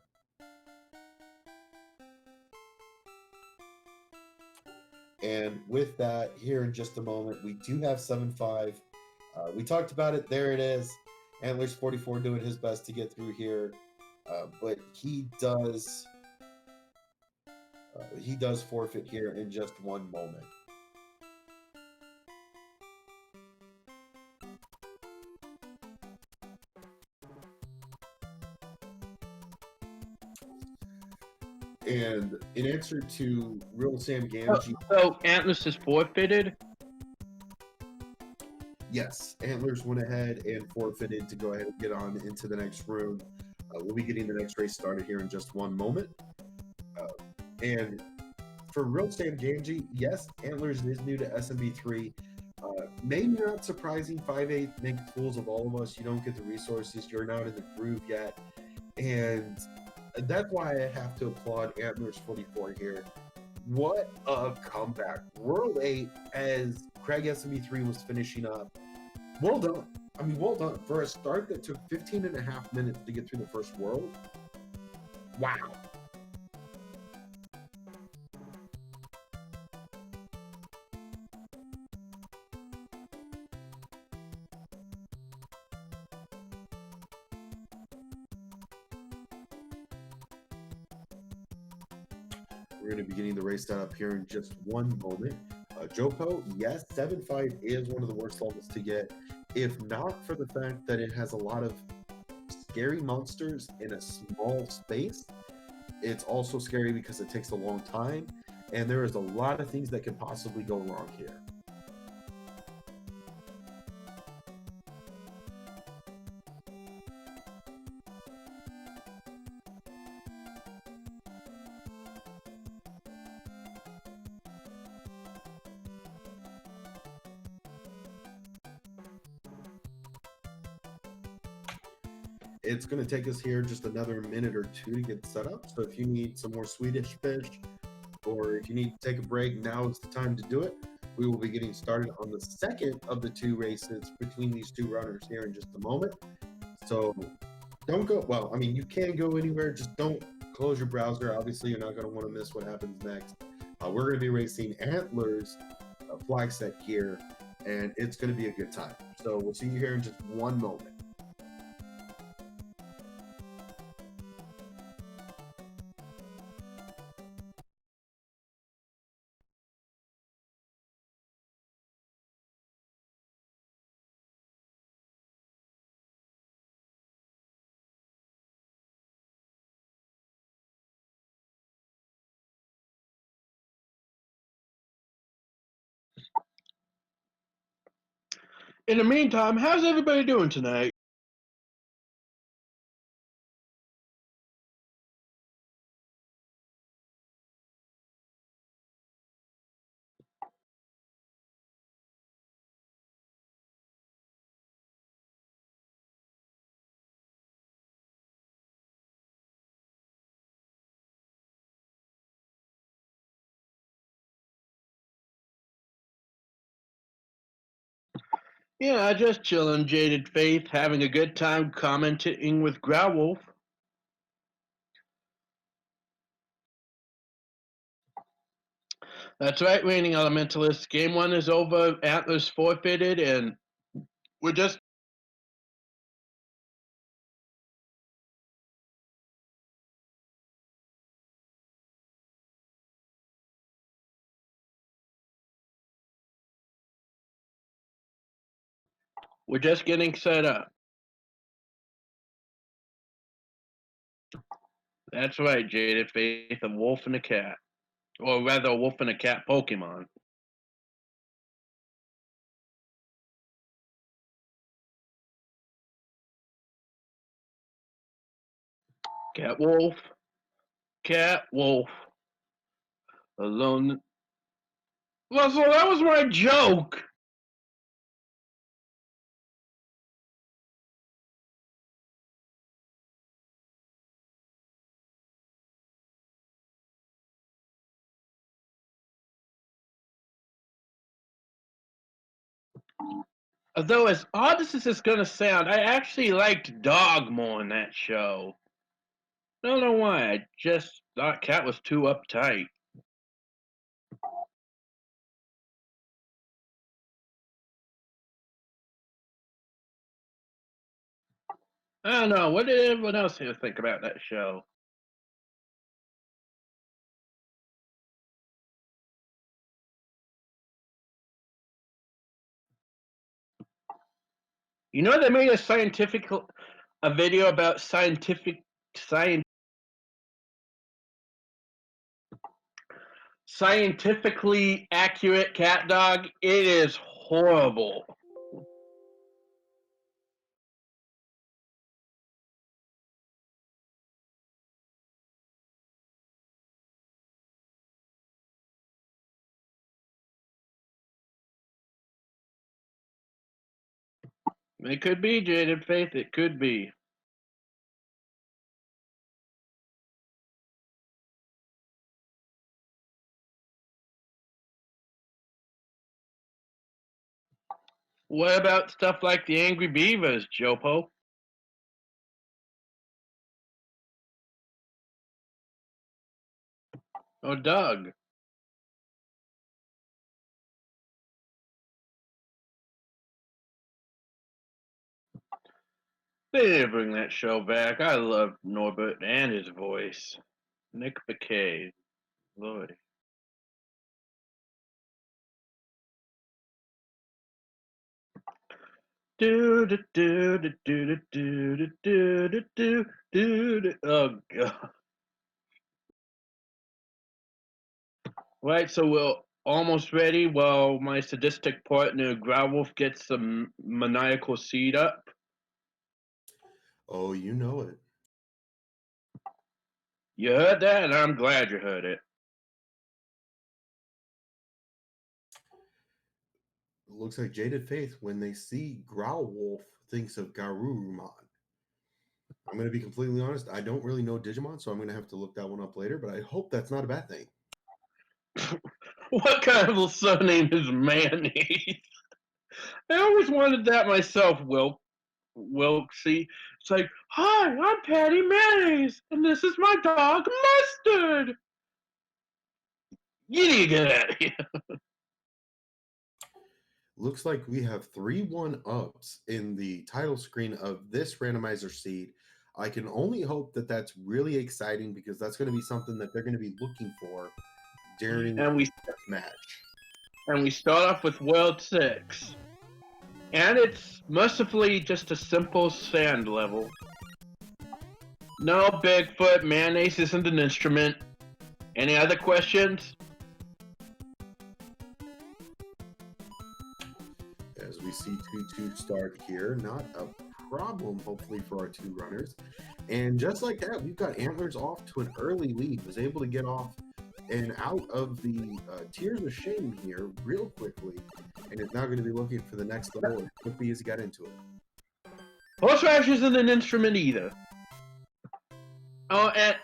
And with that, here in just a moment, we do have 7-5. We talked about it. There it is. Antlerz44 doing his best to get through here, but he does forfeit here in just one moment. And in answer to Real Sam Gamgee, So Antlerz is forfeited? yes, Antlerz went ahead and forfeited to go ahead and get on into the next room. We'll be getting the next race started here in just one moment. And for Real Sam Gamgee, yes, Antlerz is new to SMB3. Maybe not surprising. 5-8 make fools of all of us. You don't get the resources. You're not in the groove yet. And that's why I have to applaud Antlerz44 here. What a comeback. World 8 as craigSMB3 was finishing up. Well done. I mean, well done. For a start that took 15 and a half minutes to get through the first world. Wow. We're going to be getting the race set up here in just one moment. Jopo, yes, 7-5 is one of the worst levels to get, if not for the fact that it has a lot of scary monsters in a small space. It's also scary because it takes a long time, and there is a lot of things that could possibly go wrong here. It's going to take us here just another minute or two to get set up. So if you need some more Swedish fish, or if you need to take a break, now is the time to do it. We will be getting started on the second of the two races between these two runners here in just a moment. So don't go, well, I mean, you can go anywhere, just don't close your browser. Obviously, you're not going to want to miss what happens next. We're going to be racing Antlerz flag set here, and it's going to be a good time. So we'll see you here in just one moment. In the meantime, how's everybody doing tonight? Yeah, just chilling, Jaded Faith, having a good time commenting with Growlwolf. That's right, Reigning Elementalist. Game 1 is over, Antlerz forfeited, and we're just getting set up. That's right, Jaded Faith, a wolf and a cat. Or rather, a wolf and a cat Pokemon. Cat wolf, alone. Russell, that was my joke. Although, as odd as this is going to sound, I actually liked Dog more in that show. I don't know why. I just thought Cat was too uptight. I don't know. What did everyone else here think about that show? You know, they made a video about scientifically accurate cat dog. It is horrible. It could be, Jaded Faith. It could be. What about stuff like the Angry Beavers, Jopo? Or Doug? They didn't bring that show back. I love Norbert and his voice. Nick McKay. Lord. Do do do do do do do do do do do do. Oh god. Right, so we're almost ready while my sadistic partner Growlwolf gets some maniacal seed up. Oh, you know it. You heard that, and I'm glad you heard it. Looks like Jaded Faith, when they see Growlwolf, thinks of Garurumon. I'm going to be completely honest. I don't really know Digimon, so I'm going to have to look that one up later, but I hope that's not a bad thing. What kind of a surname is Mayonnaise? I always wanted that myself, Wilksy. It's like, hi, I'm Patty Mayonnaise, and this is my dog, Mustard. You need to get out of here. Looks like we have 3 1-ups in the title screen of this randomizer seed. I can only hope that that's really exciting because that's going to be something that they're going to be looking for during the match. And we start off with World 6. And it's mercifully just a simple sand level. No Bigfoot, mayonnaise isn't an instrument. Any other questions? As we see 2-2 start here, not a problem, hopefully, for our 2 runners. And just like that, we've got Antlers off to an early lead, was able to get off and out of the Tears of Shame here real quickly, and is now going to be looking for the next level as quickly as he got into it. Horseradish isn't an instrument either. Oh, and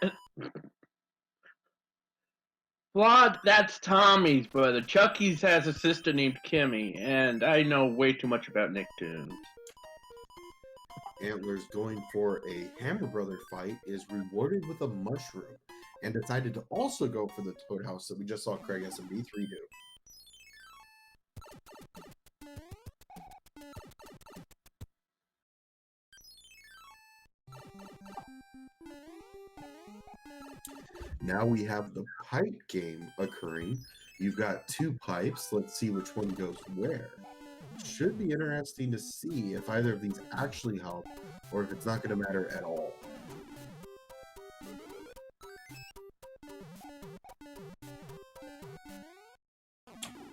Flawed, that's Tommy's brother. Chucky's has a sister named Kimmy, and I know way too much about Nicktoons. Antlers going for a Hammer Brother fight is rewarded with a mushroom, and decided to also go for the Toad House that we just saw craigSMB3 do. Now we have the pipe game occurring. You've got 2 pipes. Let's see which one goes where. Should be interesting to see if either of these actually help or if it's not going to matter at all.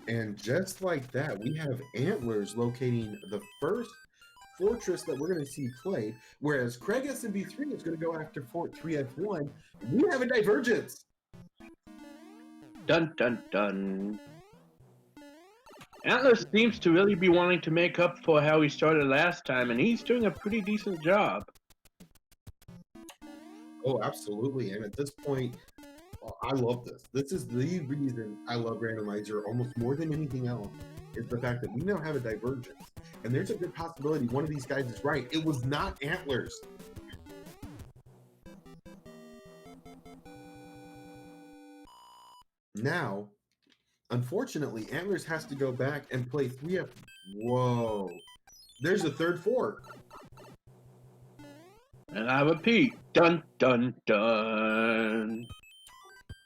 And just like that, we have Antlers locating the first fortress that we're going to see played, whereas craigSMB3 is going to go after Fort 3F1. We have a divergence. Dun dun dun. Antler seems to really be wanting to make up for how he started last time, and he's doing a pretty decent job. Oh, absolutely. And at this point, I love this. This is the reason I love Randomizer almost more than anything else, is the fact that we now have a divergence. And there's a good possibility one of these guys is right. It was not Antlers. Now, unfortunately, Antlers has to go back and play 3 up. Whoa. There's a third fork. And I repeat, dun, dun, dun.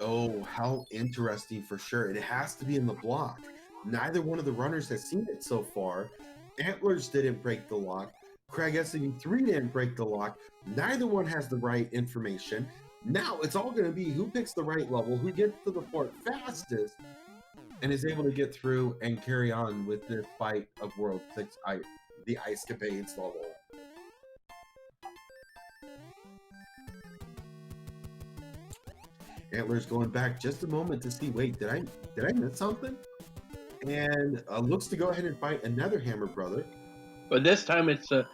Oh, how interesting for sure. It has to be in the block. Neither one of the runners has seen it so far. Antlers didn't break the lock. craigSMB3 didn't break the lock. Neither one has the right information. Now it's all going to be who picks the right level, who gets to the fort fastest, and is able to get through and carry on with this fight of World 6, the Ice Capades level. Antlers going back just a moment to see, wait, did I miss something? And looks to go ahead and fight another Hammer brother. But this time it's a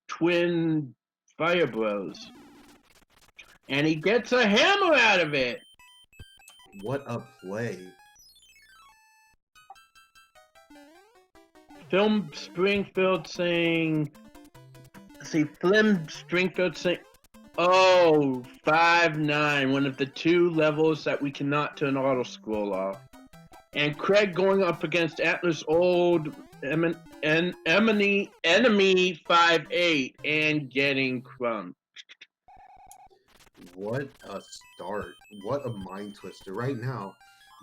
twin Fire Bros. And he gets a hammer out of it. What a play. Film Springfield saying, Flim Springfield saying, oh, 5-9, one of the 2 levels that we cannot turn auto scroll off. And Craig going up against Antler's old enemy 5-8 and getting crumbed. What a start. What a mind twister. Right now,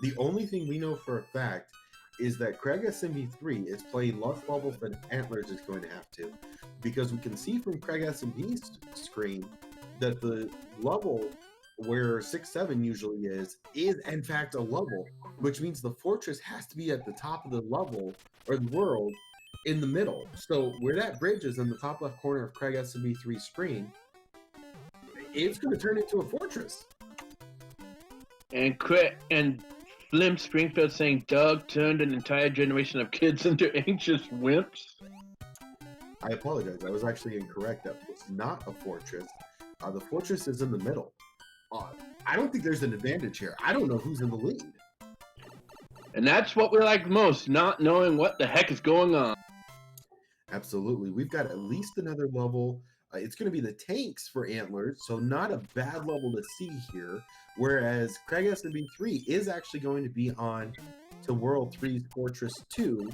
the only thing we know for a fact is that craigSMB3 is playing less levels than Antlers is going to have to. Because we can see from craigSMB's screen that the level where 6-7 usually is in fact a level, which means the fortress has to be at the top of the level, or the world, in the middle. So where that bridge is in the top left corner of craigSMB3's screen, it's going to turn into a fortress. And Flim Springfield saying Doug turned an entire generation of kids into anxious wimps. I apologize. I was actually incorrect. That was not a fortress. The fortress is in the middle. I don't think there's an advantage here. I don't know who's in the lead. And that's what we like most, not knowing what the heck is going on. Absolutely. We've got at least another level. It's going to be the tanks for Antlers, so not a bad level to see here. Whereas craigSMB3 is actually going to be on to World 3's Fortress 2.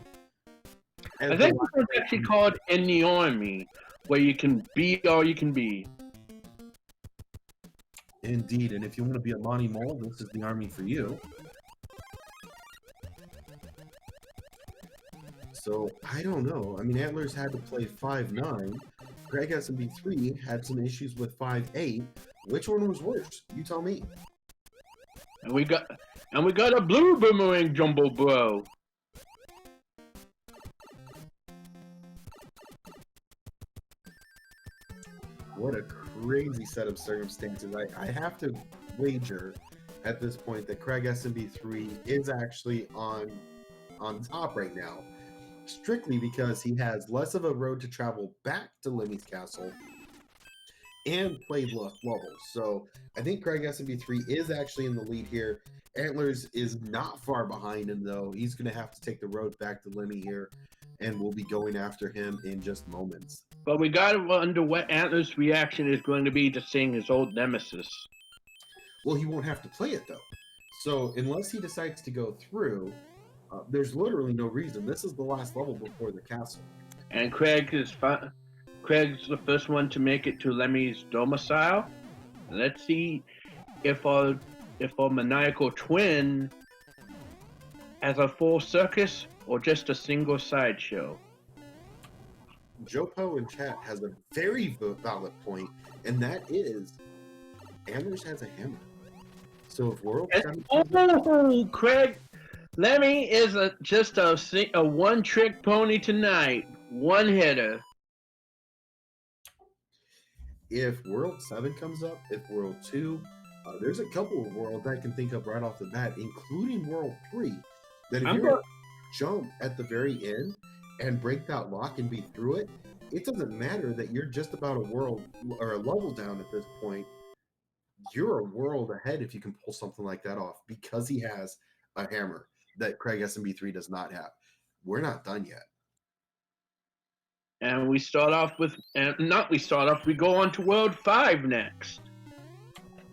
I think it's actually called In the Army, where you can be all you can be. Indeed, and if you want to be a Monty Mole, this is the army for you. So, I don't know. I mean, Antlers had to play 5-9. craigSMB3 had some issues with 5-8. Which one was worse? You tell me. And we got a blue boomerang jumbo bro. What a crazy set of circumstances. I have to wager at this point that craigSMB3 is actually on top right now. Strictly because he has less of a road to travel back to Lemmy's castle and played less levels. So I think craigSMB3 is actually in the lead here. Antlers is not far behind him, though. He's going to have to take the road back to Lemmy here, and we'll be going after him in just moments. But we got to wonder what Antler's reaction is going to be to seeing his old nemesis. Well, he won't have to play it, though. So unless he decides to go through, there's literally no reason. This is the last level before the castle. And Craig's the first one to make it to Lemmy's domicile. Let's see if our maniacal twin has a full circus or just a single sideshow. Joe Poe in chat has a very valid point, and that is Antlers has a hammer. So if World 7 Craig, Lemmy is just a one-trick pony tonight. One hitter. If World 7 comes up, if World 2, there's a couple of worlds I can think of right off the bat, including World 3, that if you're jump at the very end and break that lock and be through it, it doesn't matter that you're just about a world or a level down at this point. You're a world ahead if you can pull something like that off because he has a hammer. that craigSMB3 does not have. We're not done yet. And we start off with, we go on to World 5 next.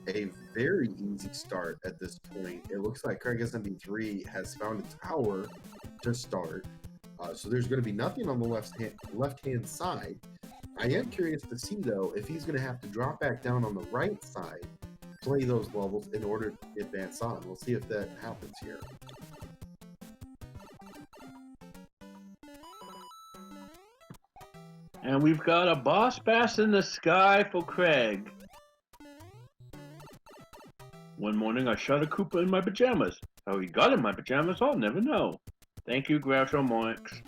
A very easy start at this point. It looks like craigSMB3 has found a tower to start. So there's going to be nothing on the left-hand side. I am curious to see, though, if he's going to have to drop back down on the right side, play those levels in order to advance on. We'll see if that happens here. And we've got a boss bass in the sky for Craig. One morning I shot a Koopa in my pajamas. How he got in my pajamas, I'll never know. Thank you, Groucho Marx.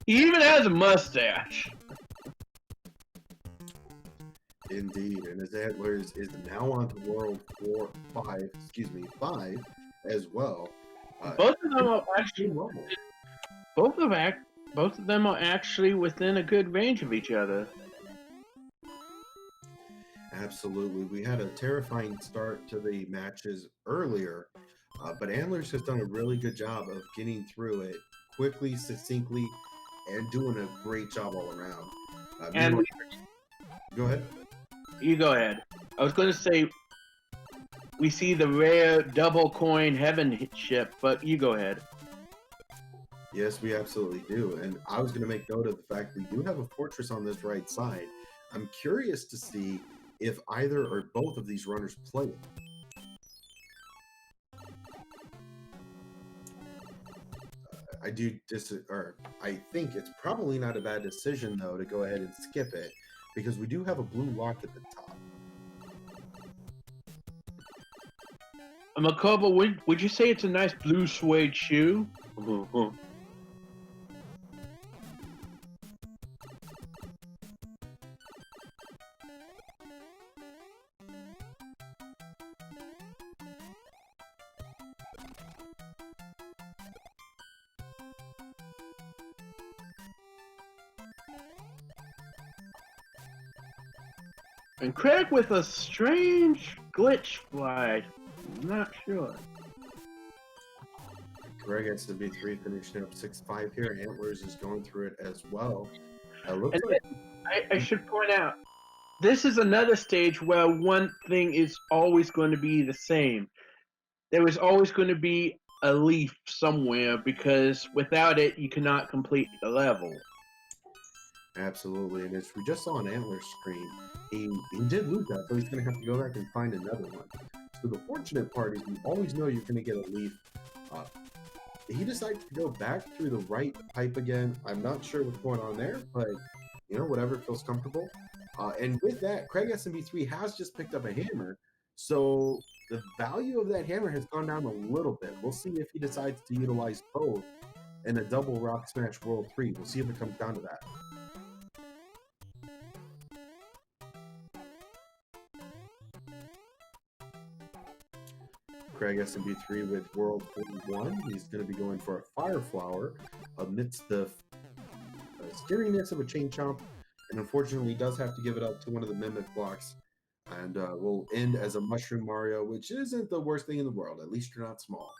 He even has a mustache. Indeed, and his Antlers is now on to World 5 as well. Both of them are actually both of them are actually within a good range of each other. Absolutely. We had a terrifying start to the matches earlier, but Antlerz has done a really good job of getting through it quickly, succinctly, and doing a great job all around. Go ahead. You go ahead. I was going to say we see the rare double coin heaven ship, but you go ahead. Yes, we absolutely do. And I was going to make note of the fact we do have a fortress on this right side. I'm curious to see if either or both of these runners play it. I think it's probably not a bad decision, though, to go ahead and skip it, because we do have a blue lock at the top. Makoba, would you say it's a nice blue suede shoe? And Craig with a strange glitch slide. I'm not sure. craigSMB3 finishing up 6-5 here. Antlerz is going through it as well. I should point out, this is another stage where one thing is always going to be the same. There is always going to be a leaf somewhere, because without it, you cannot complete the level. Absolutely, and as we just saw on Antler's screen, he did lose that, so he's going to have to go back and find another one. So the fortunate part is you always know you're going to get a leaf. He decides to go back through the right pipe again. I'm not sure what's going on there, but whatever feels comfortable. And with that, craigSMB3 has just picked up a hammer, so the value of that hammer has gone down a little bit. We'll see if he decides to utilize both in a double Rock Smash World 3. We'll see if it comes down to that. craigSMB3 with World 41. He's going to be going for a Fire Flower amidst the scariness of a Chain Chomp, and unfortunately he does have to give it up to one of the Mimic blocks, and will end as a Mushroom Mario, which isn't the worst thing in the world. At least you're not small.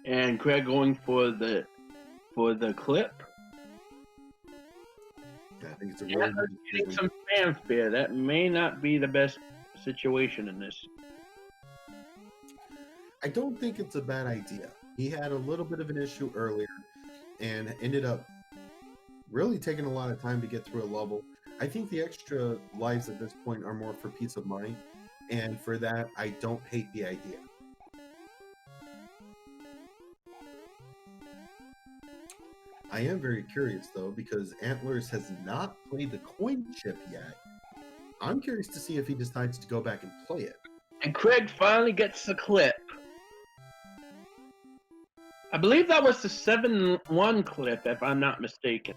And Craig going for the clip. I think it's a really good getting some fanfare. That may not be the best situation in this. I don't think it's a bad idea. He had a little bit of an issue earlier and ended up really taking a lot of time to get through a level. I think the extra lives at this point are more for peace of mind, and for that, I don't hate the idea. I am very curious, though, because Antlerz has not played the coin chip yet. I'm curious to see if he decides to go back and play it. And Craig finally gets the clip. I believe that was the 7-1 clip, if I'm not mistaken.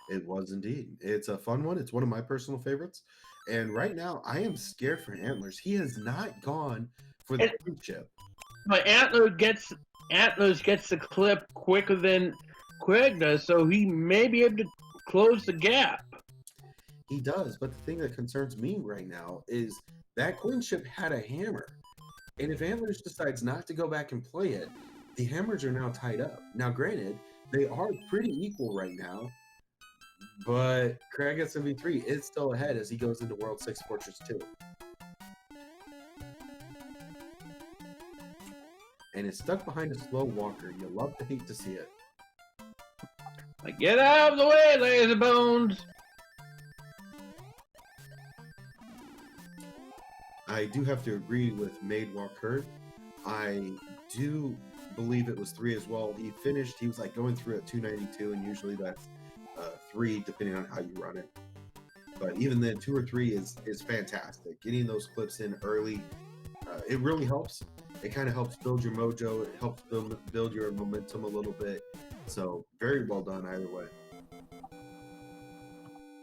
It was indeed. It's a fun one. It's one of my personal favorites. And right now, I am scared for Antlerz. He has not gone for the coin chip. But Antlerz gets the clip quicker than Craig does, so he may be able to close the gap. He does, but the thing that concerns me right now is that coin ship had a hammer. And if Antlers decides not to go back and play it, the hammers are now tied up. Now, granted, they are pretty equal right now, but craigSMB3 is still ahead as he goes into World 6 Fortress 2. And it's stuck behind a slow walker. You love to hate to see it. Like, get out of the way, laser bones! I do have to agree with Made Walk Herd. I do believe it was 3 as well. He finished, he was like going through at 292, and usually that's 3 depending on how you run it. But even then, 2 or 3 is fantastic. Getting those clips in early, it really helps. It kind of helps build your mojo. It helps build your momentum a little bit. So very well done either way.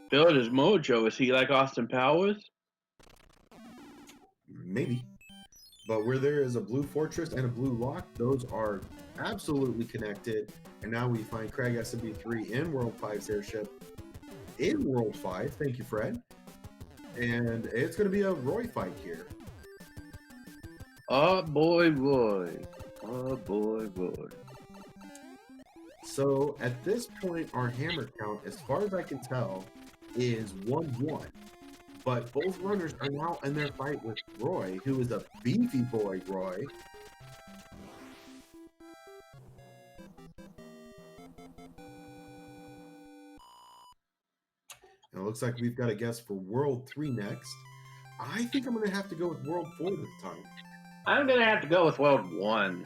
Build his mojo. Is he like Austin Powers? Maybe. But where there is a blue fortress and a blue lock, those are absolutely connected. And now we find craigSMB3 in World 5's airship in World 5. Thank you, Fred. And it's going to be a Roy fight here. Oh boy, Roy. Oh boy, Roy. So at this point, our hammer count, as far as I can tell, is 1-1. But both runners are now in their fight with Roy, who is a beefy boy, Roy. And it looks like we've got a guess for World 3 next. I think I'm going to have to go with World 4 this time. I'm gonna have to go with World 1.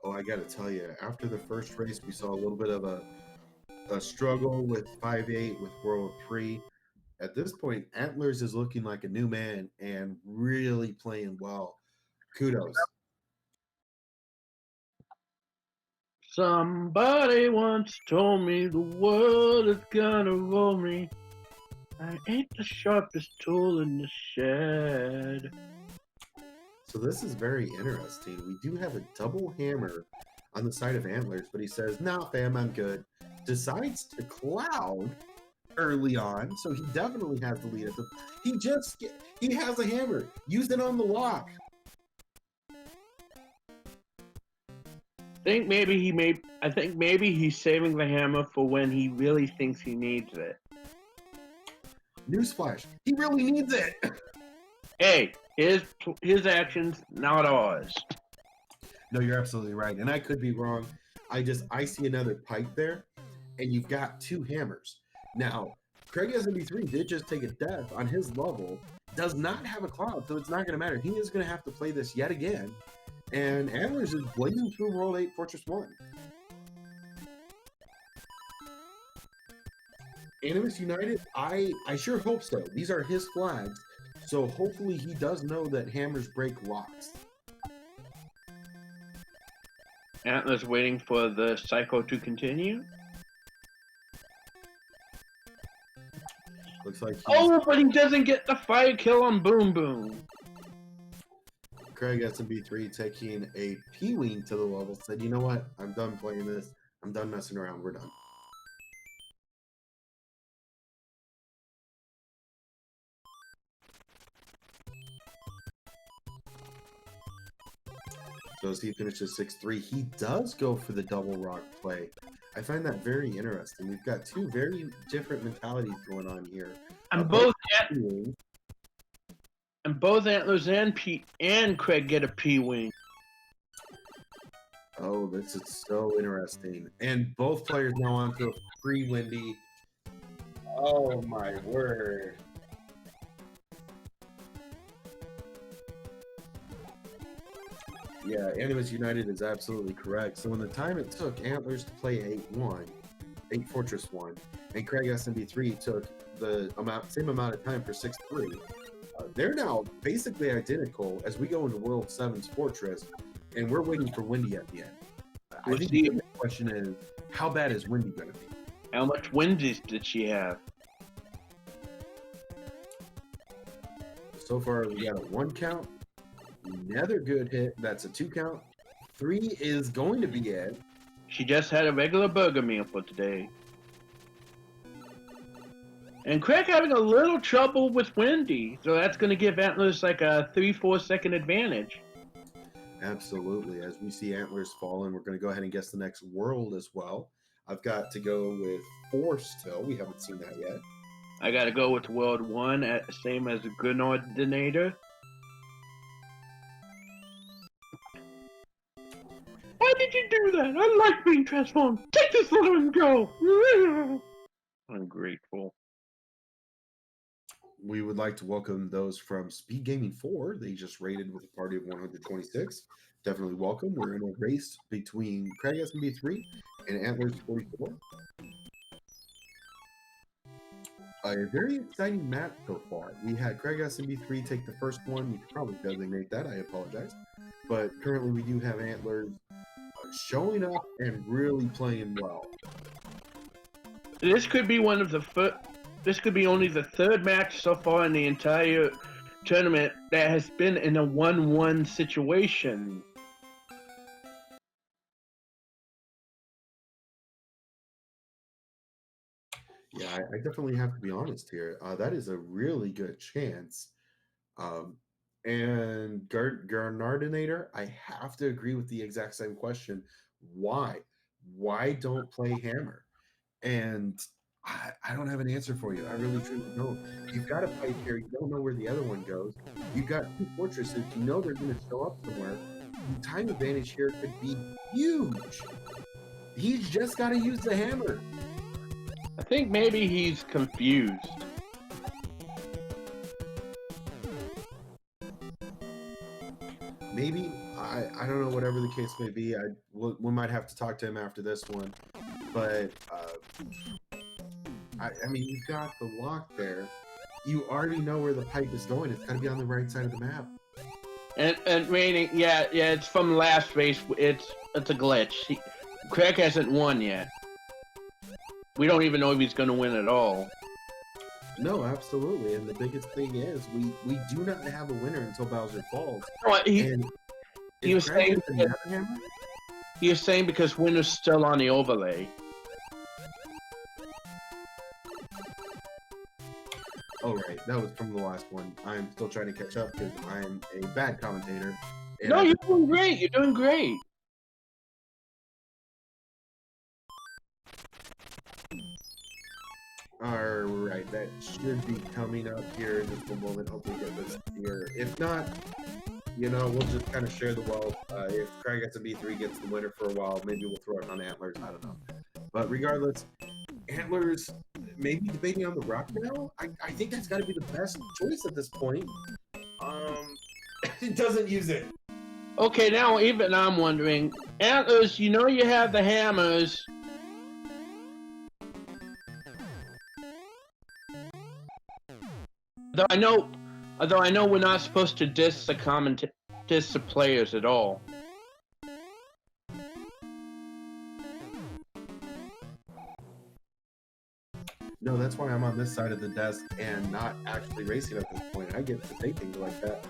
Oh, I got to tell you, after the first race, we saw a little bit of a struggle with 5-8 with World 3. At this point, Antlers is looking like a new man and really playing well. Kudos. Somebody once told me the world is gonna roll me. I ain't the sharpest tool in the shed. So this is very interesting. We do have a double hammer on the side of Antlers, but he says, "Nah, fam, I'm good." Decides to cloud early on, so he definitely has the lead. He has a hammer. Use it on the lock. I think maybe he's saving the hammer for when he really thinks he needs it. Newsflash, he really needs it. Hey, his actions, not ours. No, you're absolutely right, and I could be wrong. I see another pipe there, and you've got 2 hammers. Now, craigSMB3 did just take a death on his level, does not have a cloud, so it's not going to matter. He is going to have to play this yet again, and Antlers is blazing through World 8 Fortress 1. Animus United, I sure hope so. These are his flags, so hopefully he does know that hammers break locks. Antler's waiting for the cycle to continue. Looks like Oh, but he doesn't get the fire kill on Boom Boom. craigSMB3 taking a P-Wing to the level, said, "You know what? I'm done playing this. I'm done messing around. We're done." So as he finishes 6-3, he does go for the double rock play. I find that very interesting. We've got 2 very different mentalities going on here. And both Antlers and Craig get a P-Wing. Oh, this is so interesting. And both players now onto a free Windy. Oh my word. Yeah, Animus United is absolutely correct. So in the time it took Antlers to play 8-1, 8 Fortress 1, and craigSMB3 took the same amount of time for 6-3, they're now basically identical as we go into World 7's Fortress, and we're waiting for Windy at the end. I think the question is, how bad is Windy going to be? How much Windies did she have? So far, we got a 1 count. Another good hit. That's a 2 count. 3 is going to be it. She just had a regular burger meal for today. And Craig having a little trouble with Wendy, so that's going to give Antlerz like a 3-4 second advantage. Absolutely. As we see Antlers falling, we're going to go ahead and guess the next world as well. I've got to go with 4 still. We haven't seen that yet. I got to go with World 1, same as a Grenadinator. Why did you do that? I like being transformed. Take this letter and go. Ungrateful. We would like to welcome those from SpeedGaming 4. They just rated with a party of 126. Definitely welcome. We're in a race between craigSMB3 and Antlerz44. A very exciting match so far. We had craigSMB3 take the first one. You could probably designate that. I apologize. But currently we do have Antlerz showing up and really playing well. This could be one of the first. This could be only the third match so far in the entire tournament that has been in a 1-1 situation. Yeah, I definitely have to be honest here. That is a really good chance. And Grenadinator, I have to agree with the exact same question. Why? Why don't play Hammer? And I don't have an answer for you. I really truly don't. You've got a pipe here. You don't know where the other one goes. You've got 2 fortresses. You know they're going to show up somewhere. The time advantage here could be huge. He's just got to use the hammer. I think maybe he's confused. Maybe. I don't know, whatever the case may be. We might have to talk to him after this one. But, I mean, you've got the lock there. You already know where the pipe is going. It's got to be on the right side of the map. And raining, yeah, it's from last race. It's a glitch. Craig hasn't won yet. We don't even know if he's going to win at all. No, absolutely. And the biggest thing is we do not have a winner until Bowser falls. Well, he was saying because winner's still on the overlay. Oh, right. That was from the last one. I'm still trying to catch up because I'm a bad commentator. No, you're doing great. You're doing great. All right. That should be coming up here in just a moment. Hopefully get this here. If not, you know, we'll just kind of share the wealth. If craigSMB3 gets the winner for a while, maybe we'll throw it on Antlerz. I don't know. But regardless, Antlerz maybe debating on the rock now. I think that's got to be the best choice at this point. It doesn't use it. Okay, now even I'm wondering, Antlerz, you know you have the hammers. Although I know we're not supposed to diss the players at all. No, that's why I'm on this side of the desk and not actually racing at this point. I get to say things like that.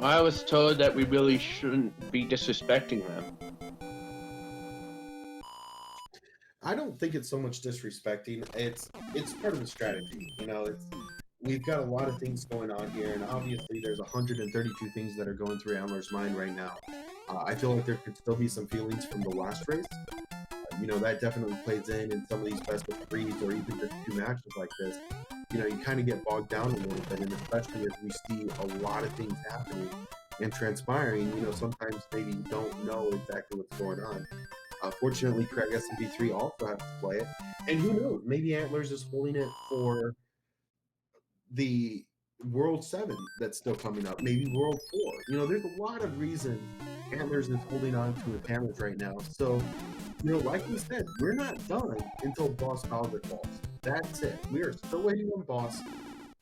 I was told that we really shouldn't be disrespecting them. I don't think it's so much disrespecting. It's part of the strategy. You know, we've got a lot of things going on here, and obviously there's 132 things that are going through Antler's mind right now. I feel like there could still be some feelings from the last race. You know, that definitely plays in some of these best of threes or even just 2 matches like this. You know, you kind of get bogged down a little bit, and especially as we see a lot of things happening and transpiring, you know, sometimes maybe you don't know exactly what's going on. Fortunately, craigSMB3 also has to play it. And who knows, maybe Antlerz is holding it for the World 7 that's still coming up, maybe World 4. You know, there's a lot of reasons Antlerz is holding on to his hammers right now. So, you know, like we said, we're not done until Boss Bowser falls. That's it. We are still waiting on Boss.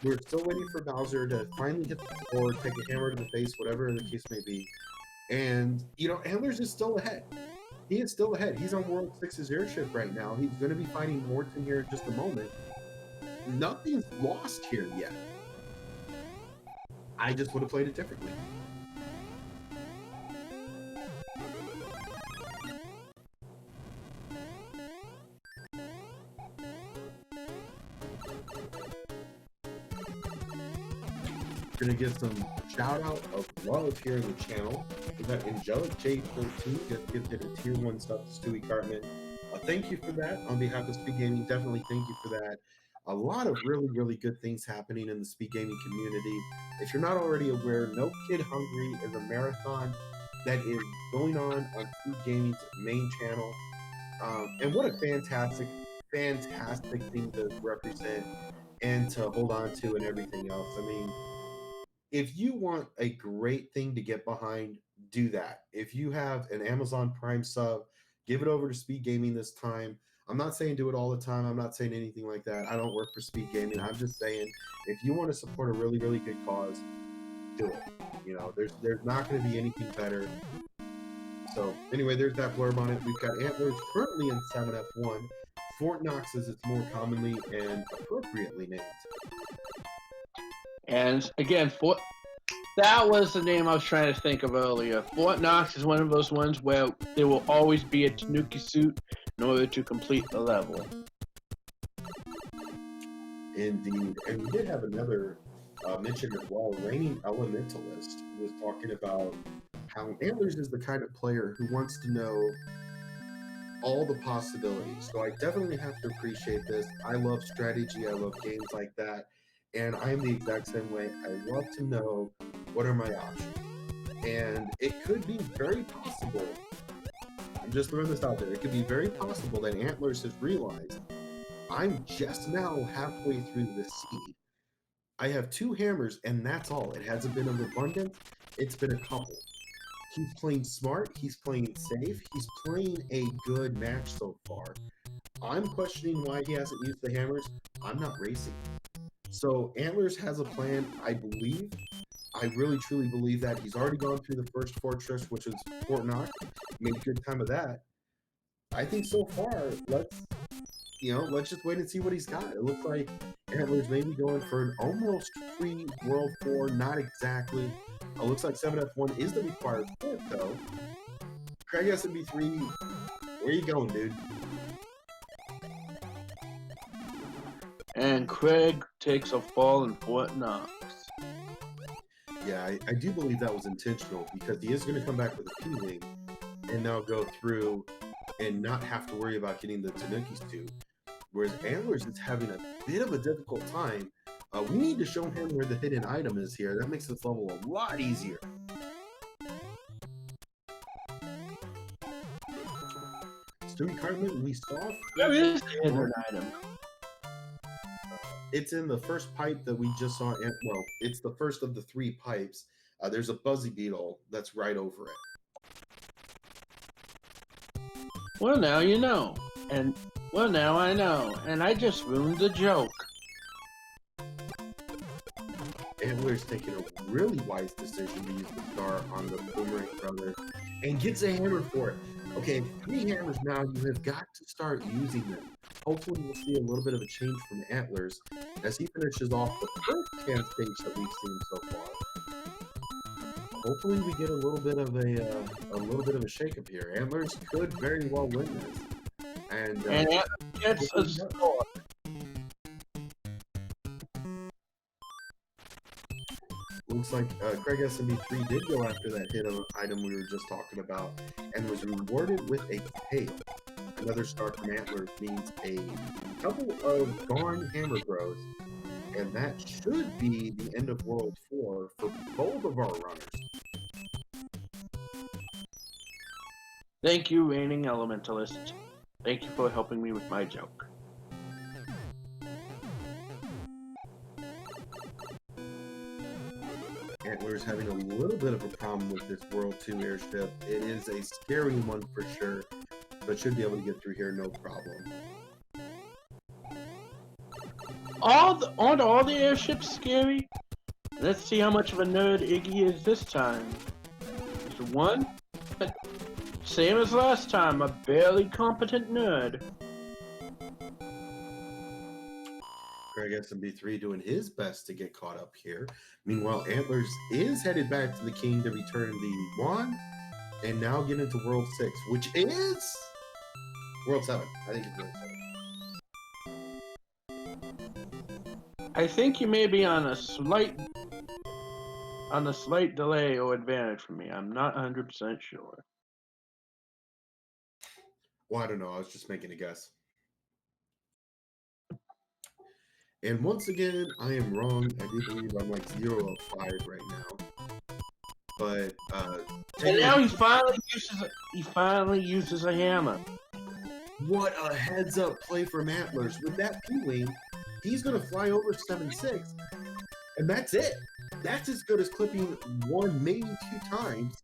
We're still waiting for Bowser to finally hit the floor, take a hammer to the face, whatever the case may be. And, you know, Antlerz is still ahead. He is still ahead. He's on World 6's airship right now. He's going to be fighting Morton here in just a moment. Nothing's lost here yet. I just would have played it differently. get some shout out of love here in the channel. We got Angelic J14 just gifted a tier 1 sub to Stewie Cartman. Thank you for that. On behalf of SpeedGaming, definitely thank you for that. A lot of really good things happening in the SpeedGaming community. If you're not already aware, No Kid Hungry is a marathon that is going on SpeedGaming's main channel. And what a fantastic thing to represent and to hold on to and everything else. I mean, if you want a great thing to get behind, do that. If you have an Amazon Prime sub, give it over to SpeedGaming this time. I'm not saying do it all the time. I'm not saying anything like that. I don't work for SpeedGaming. I'm just saying if you want to support a really good cause, do it. You know, there's not going to be anything better. So anyway, there's that blurb on it. We've got Antlerz currently in 7F1. Fort Knox as it's more commonly and appropriately named. And again, that was the name I was trying to think of earlier. Fort Knox is one of those ones where there will always be a Tanuki suit in order to complete the level. Indeed. And we did have another mention as well. Reigning Elementalist was talking about how Antlerz is the kind of player who wants to know all the possibilities. So I definitely have to appreciate this. I love strategy. I love games like that. And I am the exact same way. I love to know what are my options. And it could be very possible, I'm just throwing this out there, it could be very possible that Antlerz has realized I'm just now halfway through this seed. I have 2 hammers and that's all. It hasn't been an abundance, it's been a couple. He's playing smart, he's playing safe, he's playing a good match so far. I'm questioning why he hasn't used the hammers. I'm not racing. So Antlerz has a plan, I believe. I really truly believe that. He's already gone through the first fortress, which is Fort Knox. Made a good time of that. I think so far, let's just wait and see what he's got. It looks like Antlerz may be going for an almost free World 4, not exactly. It looks like 7F1 is the required port, though. craigSMB3, where you going, dude? And Craig takes a fall in Fort Knox. Yeah, I do believe that was intentional because he is going to come back with a P-Wing and now go through and not have to worry about getting the Tanukis too. Whereas Antlerz is having a bit of a difficult time. We need to show him where the hidden item is here. That makes this level a lot easier. Stewie Cartman, we saw... Where is the hidden item? It's in the first pipe that we just saw. Well, it's the first of the 3 pipes. There's a Buzzy Beetle that's right over it. Well, now you know. And, well, now I know. And I just ruined the joke. Antlerz taking a really wise decision to use the star on the Boomerang Brother and gets a hammer for it. Okay, 3 hammers now. You have got to start using them. Hopefully we'll see a little bit of a change from Antlerz as he finishes off the first 10 stage that we've seen so far. Hopefully we get a little bit of a shakeup here. Antlerz could very well win this, and gets a score. Looks like craigSMB3 did go after that hidden item we were just talking about and was rewarded with a tail. Another star from Antlerz means a couple of gone hammer bros, and that should be the end of World 4 for both of our runners. Thank you, Reigning Elementalist. Thank you for helping me with my joke. Antlerz having a little bit of a problem with this World 2 airship. It is a scary one for sure, but should be able to get through here no problem. Aren't all the airships scary? Let's see how much of a nerd Iggy is this time. Is it 1? Same as last time, a barely competent nerd. craigSMB3 doing his best to get caught up here. Meanwhile, Antlerz is headed back to the King to return the wand and now get into World 6, which is World 7. I think it's World 7. I think you may be on a slight on a slight delay or advantage for me. I'm not 100% sure. Well, I don't know. I was just making a guess. And once again, I am wrong. I do believe I'm like 0 of 5 right now. But And now he finally uses a hammer. what a heads up play from Antlers. With that P-Wing, he's going to fly over 7-6. And that's it. That's as good as clipping 1, maybe 2 times.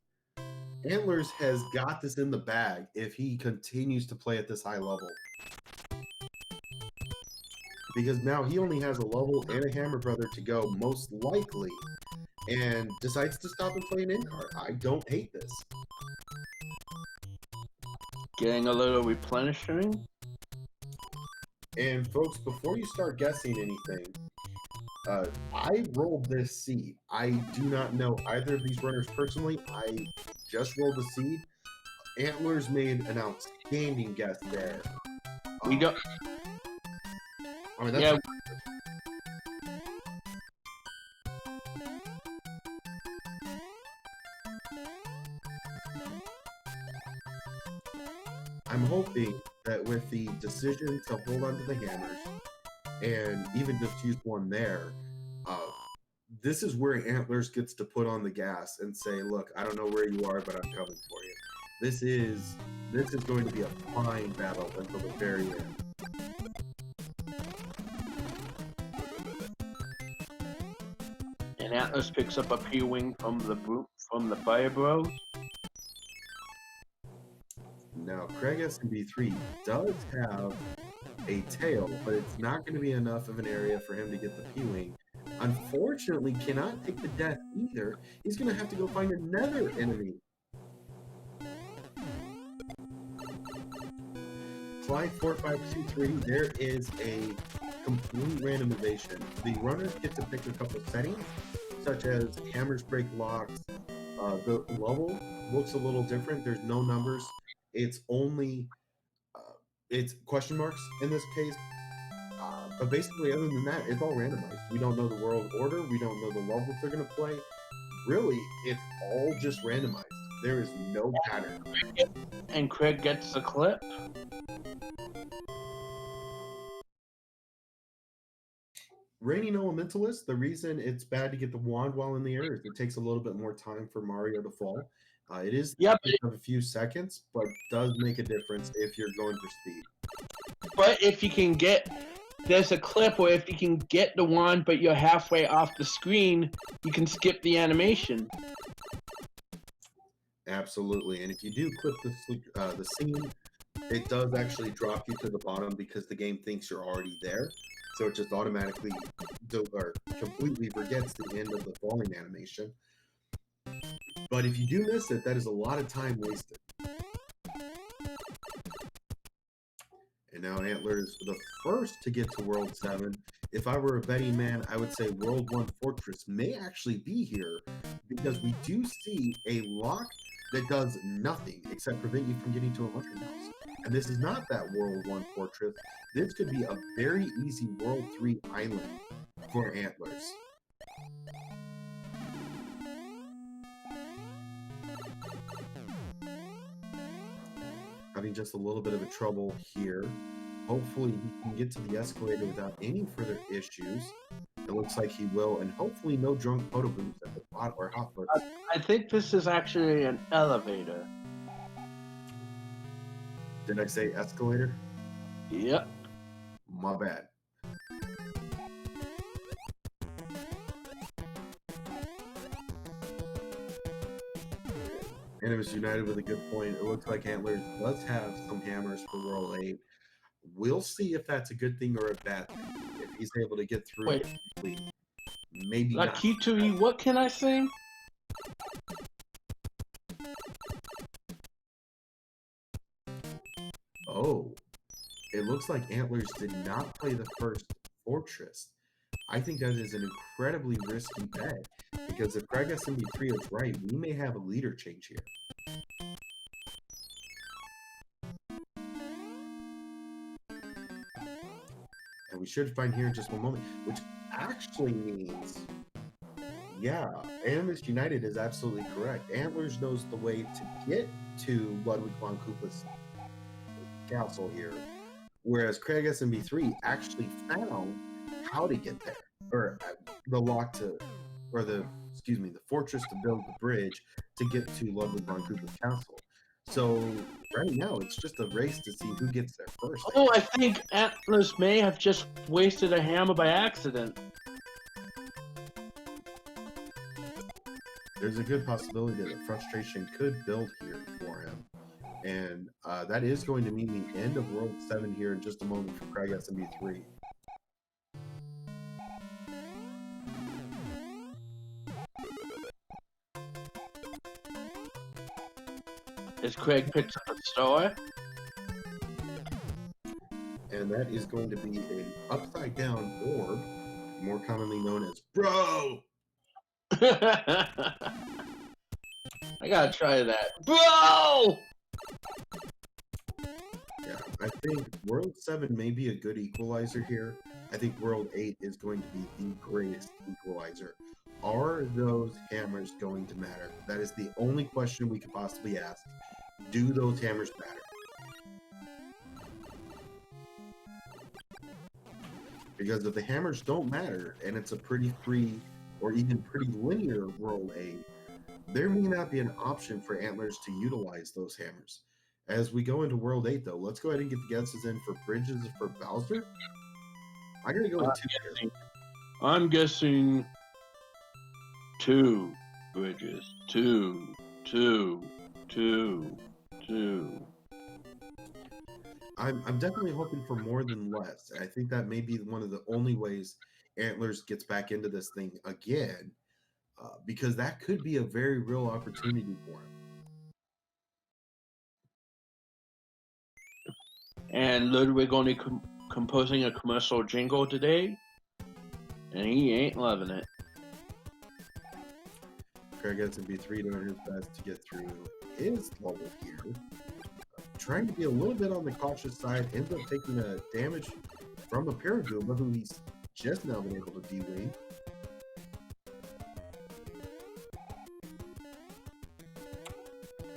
Antlers has got this in the bag if he continues to play at this high level. Because now he only has a level and a Hammer Brother to go, most likely, and decides to stop and play an in-card. I don't hate this. Getting a little replenishing. And folks, before you start guessing anything, I rolled this seed. I do not know either of these runners personally. I just rolled a seed. Antlers made an outstanding guess there. We don't. I mean, that's Yeah. I'm hoping that with the decision to hold on to the hammers and even just use one there, this is where Antlers gets to put on the gas and say, look, I don't know where you are, but I'm coming for you. This is going to be a fine battle until the very end. And Atlas picks up a P-Wing from the Fire Bros. Now, craigSMB3 does have a tail, but it's not going to be enough of an area for him to get the P-Wing. Unfortunately, cannot take the death either. He's going to have to go find another enemy. Clyde4523, there is a complete randomization. The runners get to pick a couple settings, such as hammers break locks. The level looks a little different. There's no numbers. It's only it's question marks in this case. But basically, other than that, it's all randomized. We don't know the world order. We don't know the levels they're going to play. Really, it's all just randomized. There is no pattern. And Craig gets the clip. Raining Elementalist, the reason it's bad to get the wand while in the air is it takes a little bit more time for Mario to fall. It is of a few seconds, but does make a difference if you're going for speed. But if you can get, there's a clip where if you can get the wand, but you're halfway off the screen, you can skip the animation. Absolutely, and if you do clip the scene, it does actually drop you to the bottom because the game thinks you're already there. So it just automatically or completely forgets the end of the falling animation. But if you do miss it, that is a lot of time wasted. And now Antlers, the first to get to World 7. If I were a betting man, I would say World 1 Fortress may actually be here because we do see a lock that does nothing except prevent you from getting to a mushroom house. And this is not that World 1 Fortress. This could be a very easy World 3 island for Antlers. Having just a little bit of a trouble here. Hopefully he can get to the escalator without any further issues. It looks like he will, and hopefully no drunk photo booths at the bottom or hot foots. I think this is actually an elevator. Did I say escalator? Yep. My bad. And it was united with a good point. It looks like Antlers does have some hammers for World 8. We'll see if that's a good thing or a bad thing. If he's able to get through it completely. Maybe not. Lakituri, what can I say? Oh, it looks like Antlers did not play the first Fortress. I think that is an incredibly risky bet because if craigSMB3 is right, we may have a leader change here. And we should find here in just one moment, which actually means Yeah, Animus United is absolutely correct. Antlers knows the way to get to Ludwig von Koopa's castle here, whereas Craig SMB3 actually found how to get there, or the lock to, or the, excuse me, the fortress to build the bridge to get to Ludwig von Koopa's castle. So right now it's just a race to see who gets there first. Oh, I think Antlerz may have just wasted a hammer by accident. There's a good possibility that frustration could build here for him. And that is going to mean the end of World 7 here in just a moment for Craig SMB3. As Craig picks up a star. And that is going to be an upside down orb, more commonly known as Bro! I gotta try that. Bro! Yeah, I think World 7 may be a good equalizer here. I think World 8 is going to be the greatest equalizer. Are those hammers going to matter? That is the only question we could possibly ask. Do those hammers matter? Because if the hammers don't matter, and it's a pretty free or even pretty linear World 8, there may not be an option for Antlers to utilize those hammers. As we go into World 8, though, let's go ahead and get the guesses in for bridges for Bowser. I'm going to go with 2. I'm guessing 2 bridges. 2. I'm definitely hoping for more than less. I think that may be one of the only ways Antlers gets back into this thing again, because that could be a very real opportunity for him. And Ludwig only composing a commercial jingle today, and he ain't loving it. Craig SMB3 doing his best to get through his level here. Trying to be a little bit on the cautious side, ends up taking a damage from a Paragoomba, who he's just now been able to de-wing.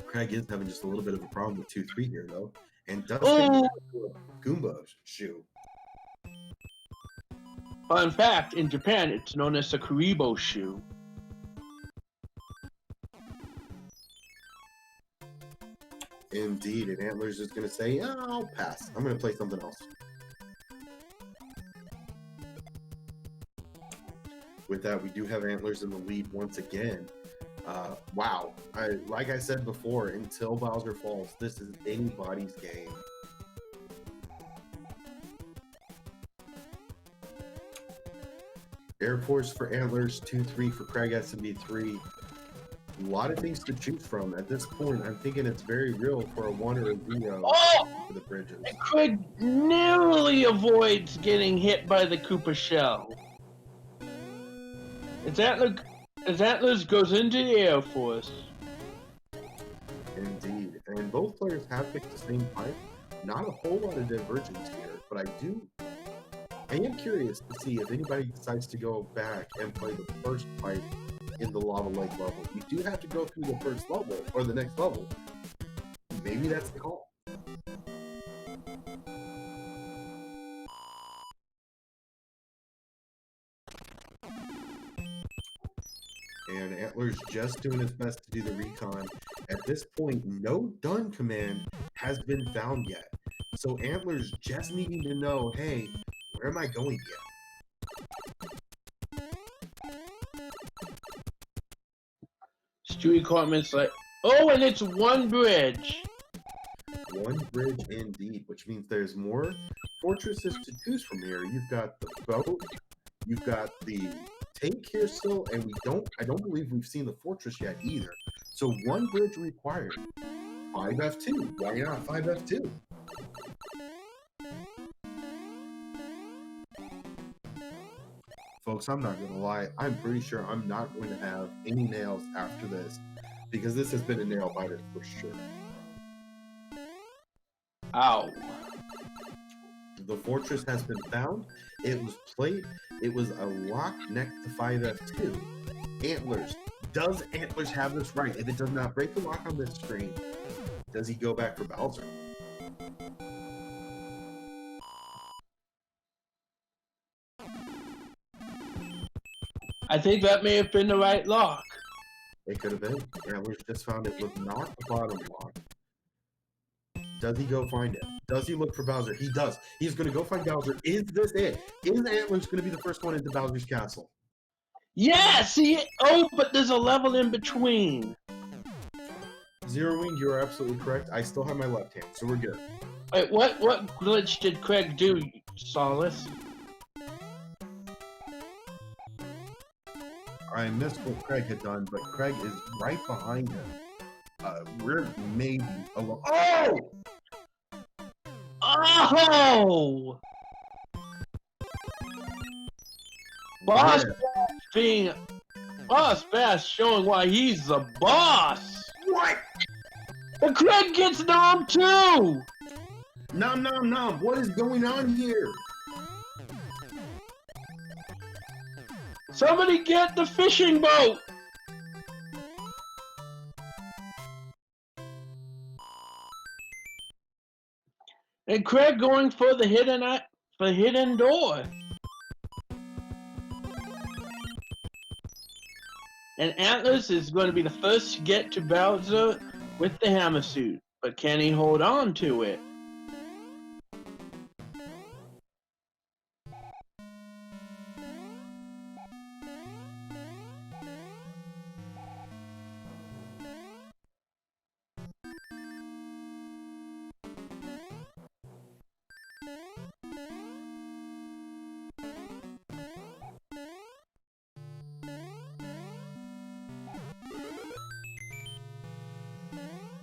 Craig is having just a little bit of a problem with 2-3 here, though, and does take a Goomba shoe. Fun fact, in Japan, it's known as the Kuribo shoe. Indeed, and Antlers is going to say, oh, I'll pass. I'm going to play something else. With that, we do have Antlers in the lead once again. Wow. Like I said before, until Bowser falls, this is anybody's game. Air Force for Antlers, 2-3 for Craig SMB3. A lot of things to choose from. At this point, I'm thinking it's very real for a 1 or a 0 for the bridges. And Craig narrowly avoids getting hit by the Koopa shell. As Antlerz goes into the Air Force. Indeed. And both players have picked the same pipe. Not a whole lot of divergence here, but I am curious to see if anybody decides to go back and play the first pipe in the Lava Lake level. You do have to go through the first level, or the next level. Maybe that's the call. And Antler's just doing his best to do the recon. At this point, no done command has been found yet. So Antler's just needing to know, hey, where am I going yet? Stewie comments like, oh, and it's 1 bridge. 1 bridge indeed, which means there's more fortresses to choose from here. You've got the boat, you've got the tank here still, and I don't believe we've seen the fortress yet either. So 1 bridge required. 5F2. Why not 5F2? Folks, I'm not going to lie. I'm pretty sure I'm not going to have any nails after this, because this has been a nail biter for sure. Ow. The fortress has been found. It was played. It was a lock next to 5F2. Antlers. Does Antlers have this right? If it does not break the lock on this screen, does he go back for Bowser? I think that may have been the right lock. It could have been. Antlers just found it was not the bottom lock. Does he go find it? Does he look for Bowser? He does. He's going to go find Bowser. Is this it? Is Antlers going to be the first one into Bowser's castle? Yes! Oh, but there's a level in between. Zero Wing, you are absolutely correct. I still have my left hand, so we're good. Wait, what glitch did Craig do, Solace? I missed what Craig had done, but Craig is right behind him. We're maybe alone. Oh! Oh! Boss Bass being Boss Bass showing why he's the boss. What? But Craig gets nom too. Nom nom nom. What is going on here? Somebody get the fishing boat. And Craig going for the hidden door. And Antlerz is going to be the first to get to Bowser with the hammer suit. But can he hold on to it?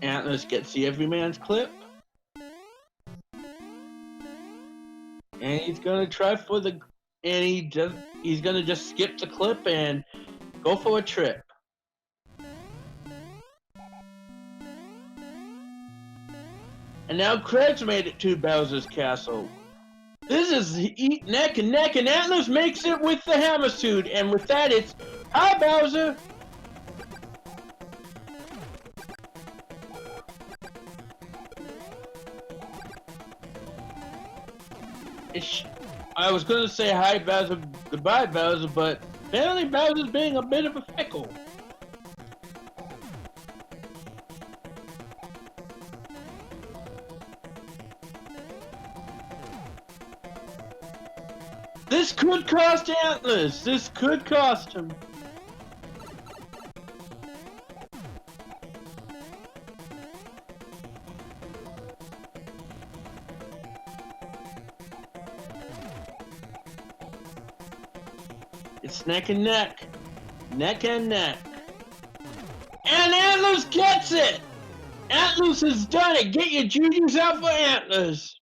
Antlerz gets the everyman's clip. And he's gonna try for the he's gonna just skip the clip and go for a trip. And now Craig's made it to Bowser's castle. This is neck and neck, and Antlerz makes it with the hammer suit, and with that it's hi Bowser. I was gonna say hi Bowser, goodbye Bowser, but apparently Bowser's being a bit of a fickle. This could cost Antlerz. This could cost him. It's neck and neck. Neck and neck. And Antlerz gets it! Antlerz has done it! Get your juniors out for Antlerz!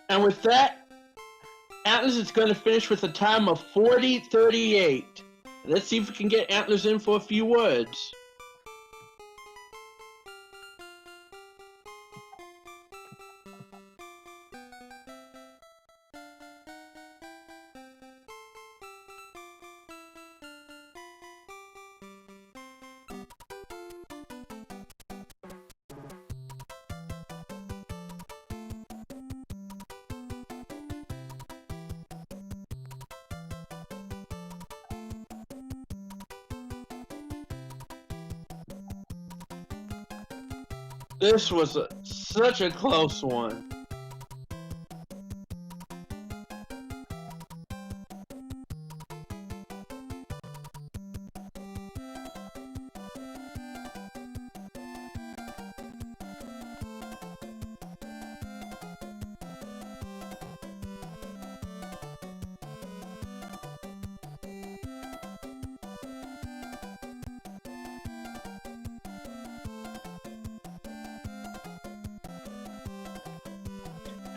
And with that, Antlerz is going to finish with a time of 40:38. Let's see if we can get Antlerz in for a few words. This was such a close one.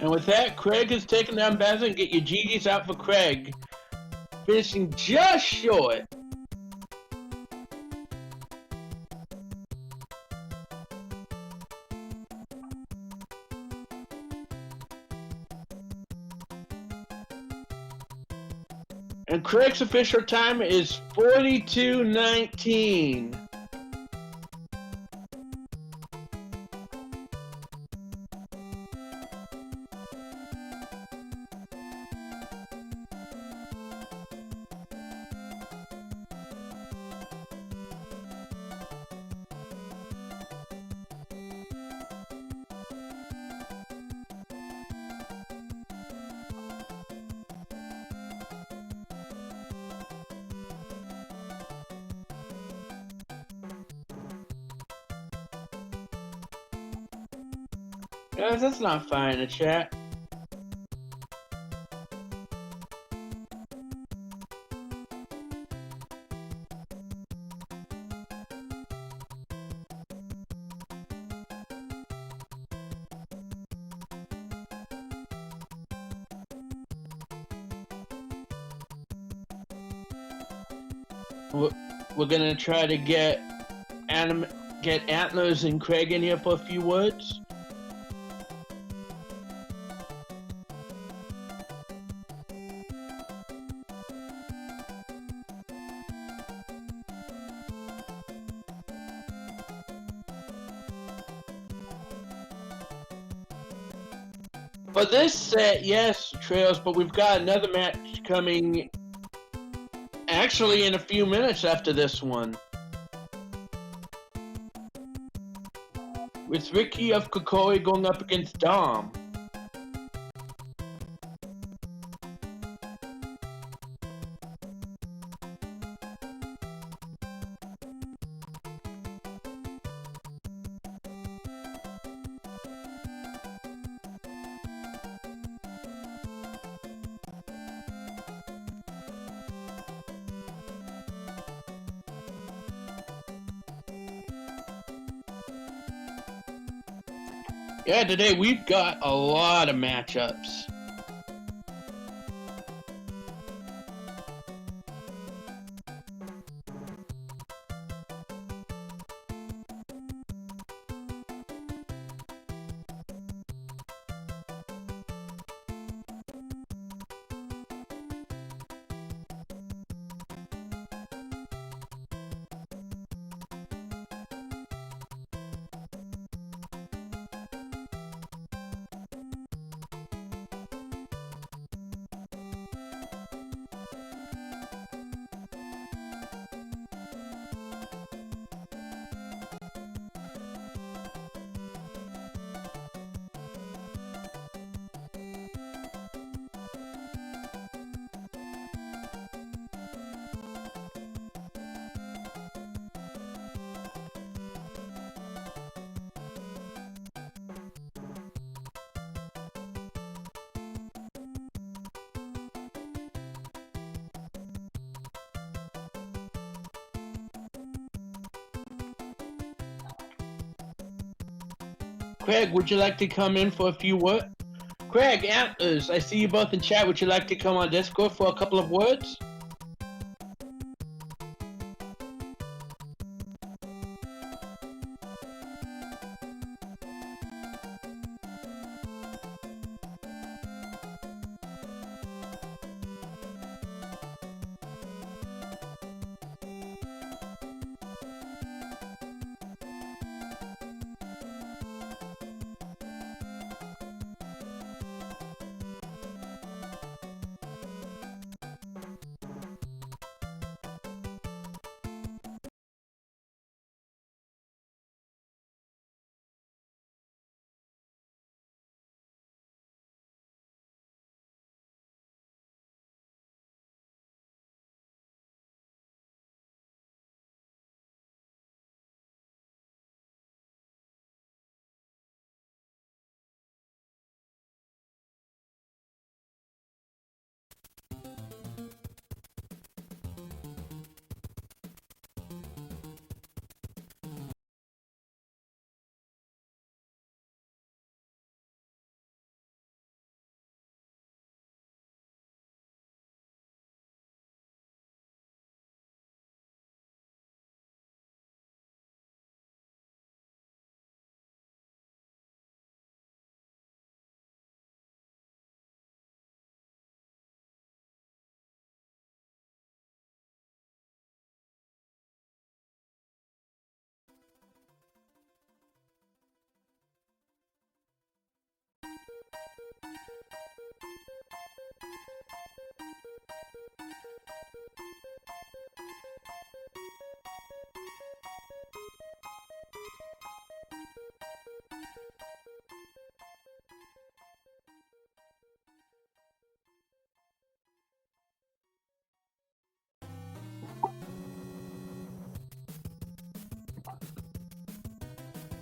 And with that, Craig has taken down Bazza, and get your GGs out for Craig. Finishing just short. And Craig's official time is 42:19. Guys, that's not fine in the chat. We're gonna try to get Antlerz and Craig in here for a few words. For this set, yes, Trails, but we've got another match coming actually in a few minutes after this one. With Ricky of Kokori going up against Dom. Yeah, today we've got a lot of matchups. Craig, would you like to come in for a few words? Craig, Antlerz, I see you both in chat. Would you like to come on Discord for a couple of words?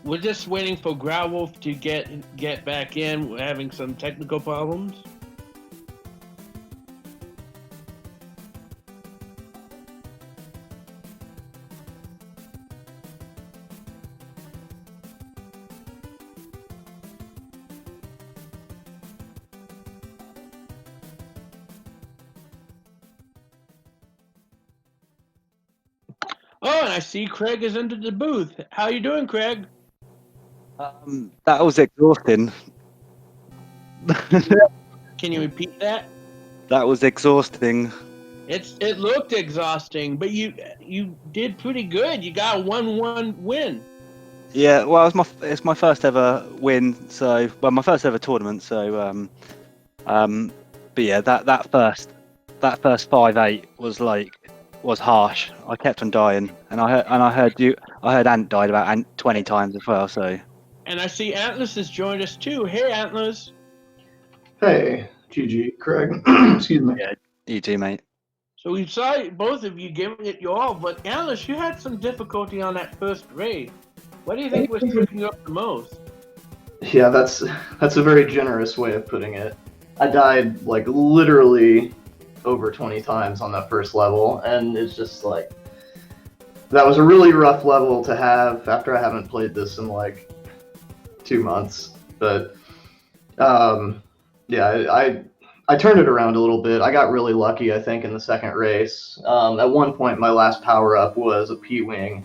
We're just waiting for Growlwolf to get back in. We're having some technical problems. Oh, and I see Craig has entered the booth. How you doing, Craig? That was exhausting. Can you repeat that? That was exhausting. It looked exhausting, but you did pretty good. You got a 1-1 win. Yeah, well, it's my first ever win. So, well, my first ever tournament. So, but yeah, that first 5-8 was harsh. I kept on dying, and I heard Ant died about 20 times as well. So. And I see Antlerz has joined us too. Hey, Antlerz. Hey, GG, Craig. Excuse me. Yeah, you too, mate. So we saw both of you giving it your all, but Antlerz, you had some difficulty on that first raid. What do you think was tripping you up the most? Yeah, that's a very generous way of putting it. I died like literally over 20 times on that first level, and it's just like that was a really rough level to have after I haven't played this in like 2 months. But yeah, I turned it around a little bit. I got really lucky, I think, in the second race. At one point, my last power-up was a P-Wing,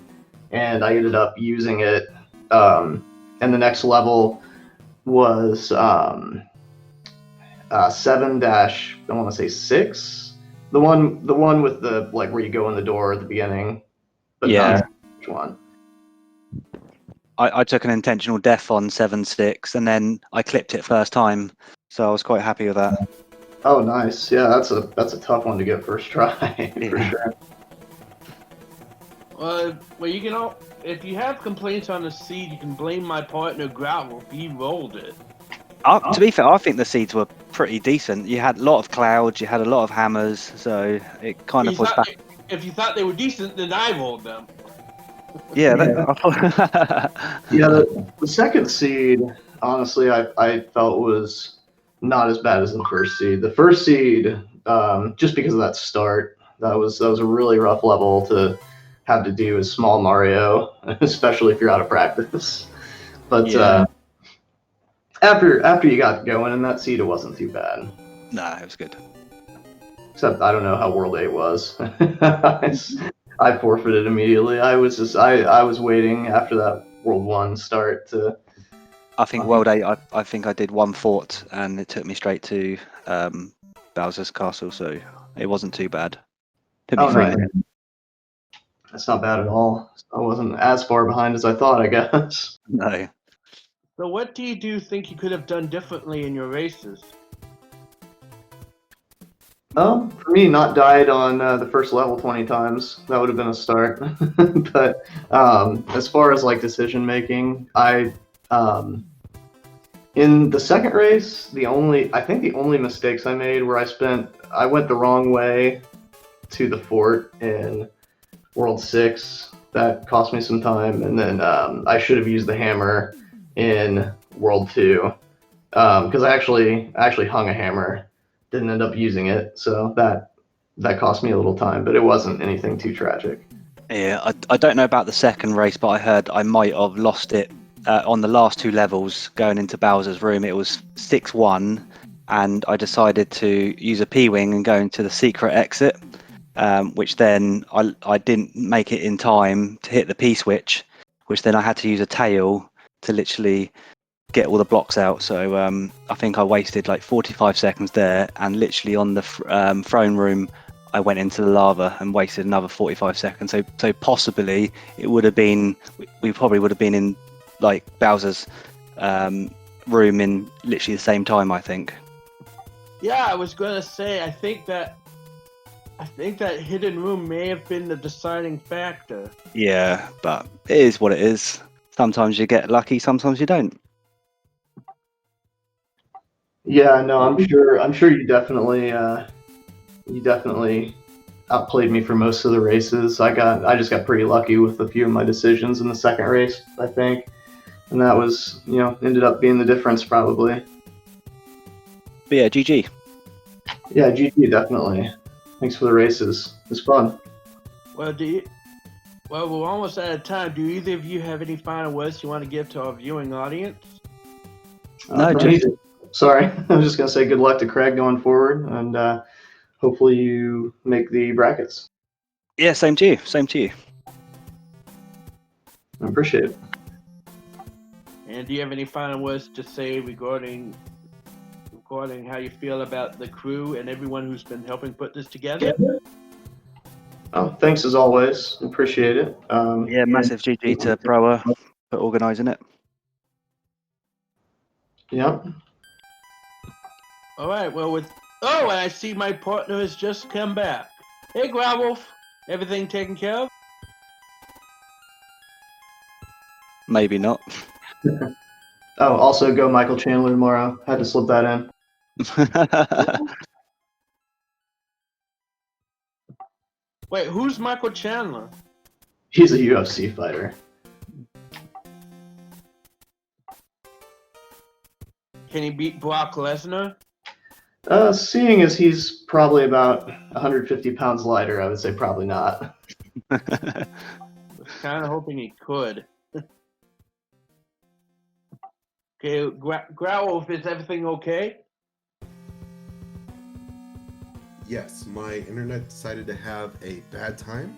and I ended up using it. And the next level was 7-, I want to say 6. The one with the like where you go in the door at the beginning. But Yeah. Which one? I took an intentional death on 7-6, and then I clipped it first time, so I was quite happy with that. Oh, nice. Yeah, that's a tough one to get first try for sure. Well, you can if you have complaints on the seed, you can blame my partner Growlwolf. He rolled it. To be fair, I think the seeds were pretty decent. You had a lot of clouds, you had a lot of hammers, so it kind of was back. If you thought they were decent, then I rolled them. Yeah. Yeah, the second seed, honestly, I felt was not as bad as the first seed. The first seed, just because of that start, that was a really rough level to have to do as small Mario, especially if you're out of practice. But Yeah. after you got going in that seed, it wasn't too bad. No, it was good. Except I don't know how World 8 was. I forfeited immediately. I was waiting after that World 1 start to. I think World 8, I think I did one fort, and it took me straight to Bowser's Castle, so it wasn't too bad. To be fair. Nice. That's not bad at all. I wasn't as far behind as I thought, I guess. No. So what do you think you could have done differently in your races? For me, not died on the first level 20 times. That would have been a start. But as far as like decision making, in the second race, the only mistakes I made were I went the wrong way to the fort in World 6. That cost me some time, and then I should have used the hammer in World 2 because I actually hung a hammer. Didn't end up using it, so that cost me a little time, but it wasn't anything too tragic. Yeah, I don't know about the second race, but I heard I might have lost it on the last 2 levels going into Bowser's room. It was 6-1, and I decided to use a P-Wing and go into the secret exit, which then I didn't make it in time to hit the P-switch, which then I had to use a tail to literally get all the blocks out. So I think I wasted like 45 seconds there, and literally on the throne room I went into the lava and wasted another 45 seconds. So possibly it would have been, we probably would have been in like Bowser's room in literally the same time, I think. Yeah, I was gonna say, I think that hidden room may have been the deciding factor. Yeah, but it is what it is. Sometimes you get lucky, sometimes you don't. Yeah, no, I'm sure you definitely outplayed me for most of the races. I just got pretty lucky with a few of my decisions in the second race, I think. And that was, ended up being the difference probably. But yeah, GG. Yeah, GG definitely. Thanks for the races. It was fun. Well, we're almost out of time. Do either of you have any final words you want to give to our viewing audience? No, For me, sorry. I was just gonna say good luck to Craig going forward, and hopefully you make the brackets. Yeah, same to you. Same to you. I appreciate it. And do you have any final words to say regarding how you feel about the crew and everyone who's been helping put this together? Oh, thanks as always. Appreciate it. Yeah, massive GG to Brower for organising it. Yep. All right. Well, and I see my partner has just come back. Hey, Growlwolf. Everything taken care of? Maybe not. Oh, also go Michael Chandler tomorrow. Had to slip that in. Wait, who's Michael Chandler? He's a UFC fighter. Can he beat Brock Lesnar? Seeing as he's probably about 150 pounds lighter, I would say probably not. I was kind of hoping he could. Okay, Growlwolf, is everything okay? Yes, my internet decided to have a bad time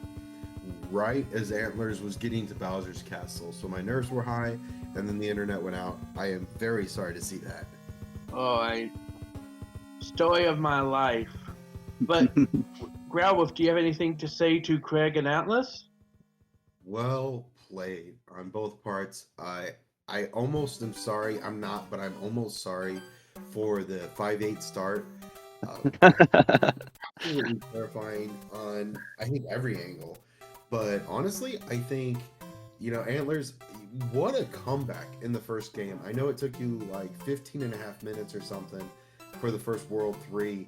right as Antlerz was getting to Bowser's Castle. So my nerves were high, and then the internet went out. I am very sorry to see that. Oh, story of my life. But, Growlwolf, do you have anything to say to Craig and Antlerz? Well played on both parts. I almost am sorry. I'm not, but I'm almost sorry for the 5-8 start. Absolutely terrifying on, I think, every angle. But honestly, I think, Antlerz, what a comeback in the first game. I know it took you like 15 and a half minutes or something for the first World 3,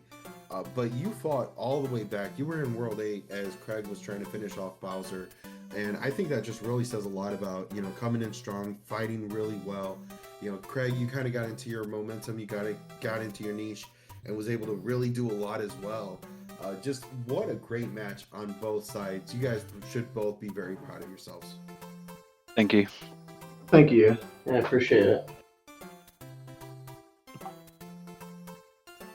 but you fought all the way back. You were in World 8 as Craig was trying to finish off Bowser. And I think that just really says a lot about, coming in strong, fighting really well. Craig, you kind of got into your momentum, you got into your niche, and was able to really do a lot as well. Just what a great match on both sides. You guys should both be very proud of yourselves. Thank you. Thank you. I appreciate it.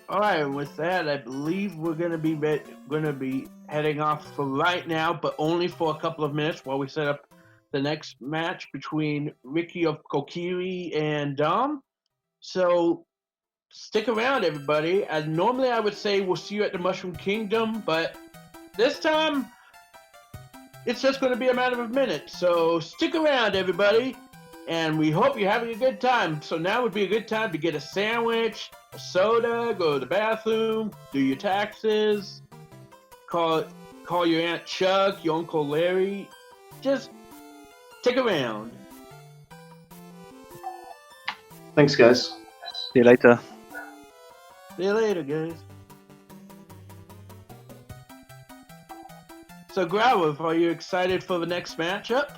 All right, and with that, I believe we're going to be heading off for right now, but only for a couple of minutes while we set up the next match between Ricky of Kokiri and Dom. So stick around, everybody. And normally I would say we'll see you at the Mushroom Kingdom, but this time it's just going to be a matter of minutes. So stick around, everybody, and we hope you're having a good time. So now would be a good time to get a sandwich, a soda, go to the bathroom, do your taxes, call your Aunt Chuck, your Uncle Larry. Just stick around. Thanks, guys. See you later. See you later, guys. So, Growlwolf, are you excited for the next matchup?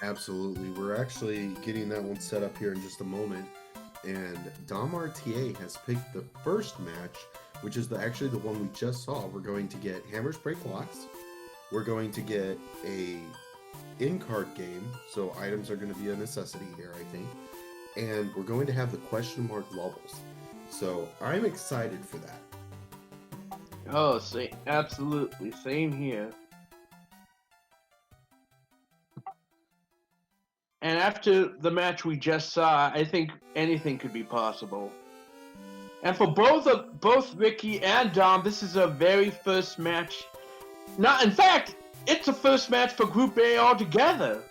Absolutely. We're actually getting that one set up here in just a moment. And Dom RTA has picked the first match, which is actually the one we just saw. We're going to get Hammers Break Locks. We're going to get a in-card game, so items are going to be a necessity here, I think. And we're going to have the question mark levels. So I'm excited for that. Oh, absolutely. Same here. And after the match we just saw, I think anything could be possible. And for both Ricky and Dom, this is a very first match. In fact, it's a first match for Group A altogether.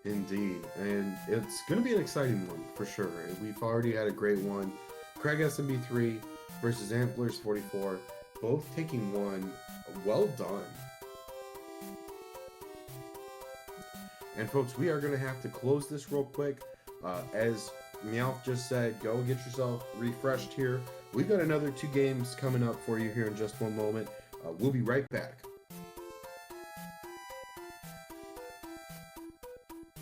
Indeed, and it's going to be an exciting one for sure. We've already had a great one. craigSMB3 versus Antlerz44, both taking one. Well done. And folks, we are going to have to close this real quick. As Meowth just said, go get yourself refreshed here. We've got another 2 games coming up for you here in just one moment. We'll be right back.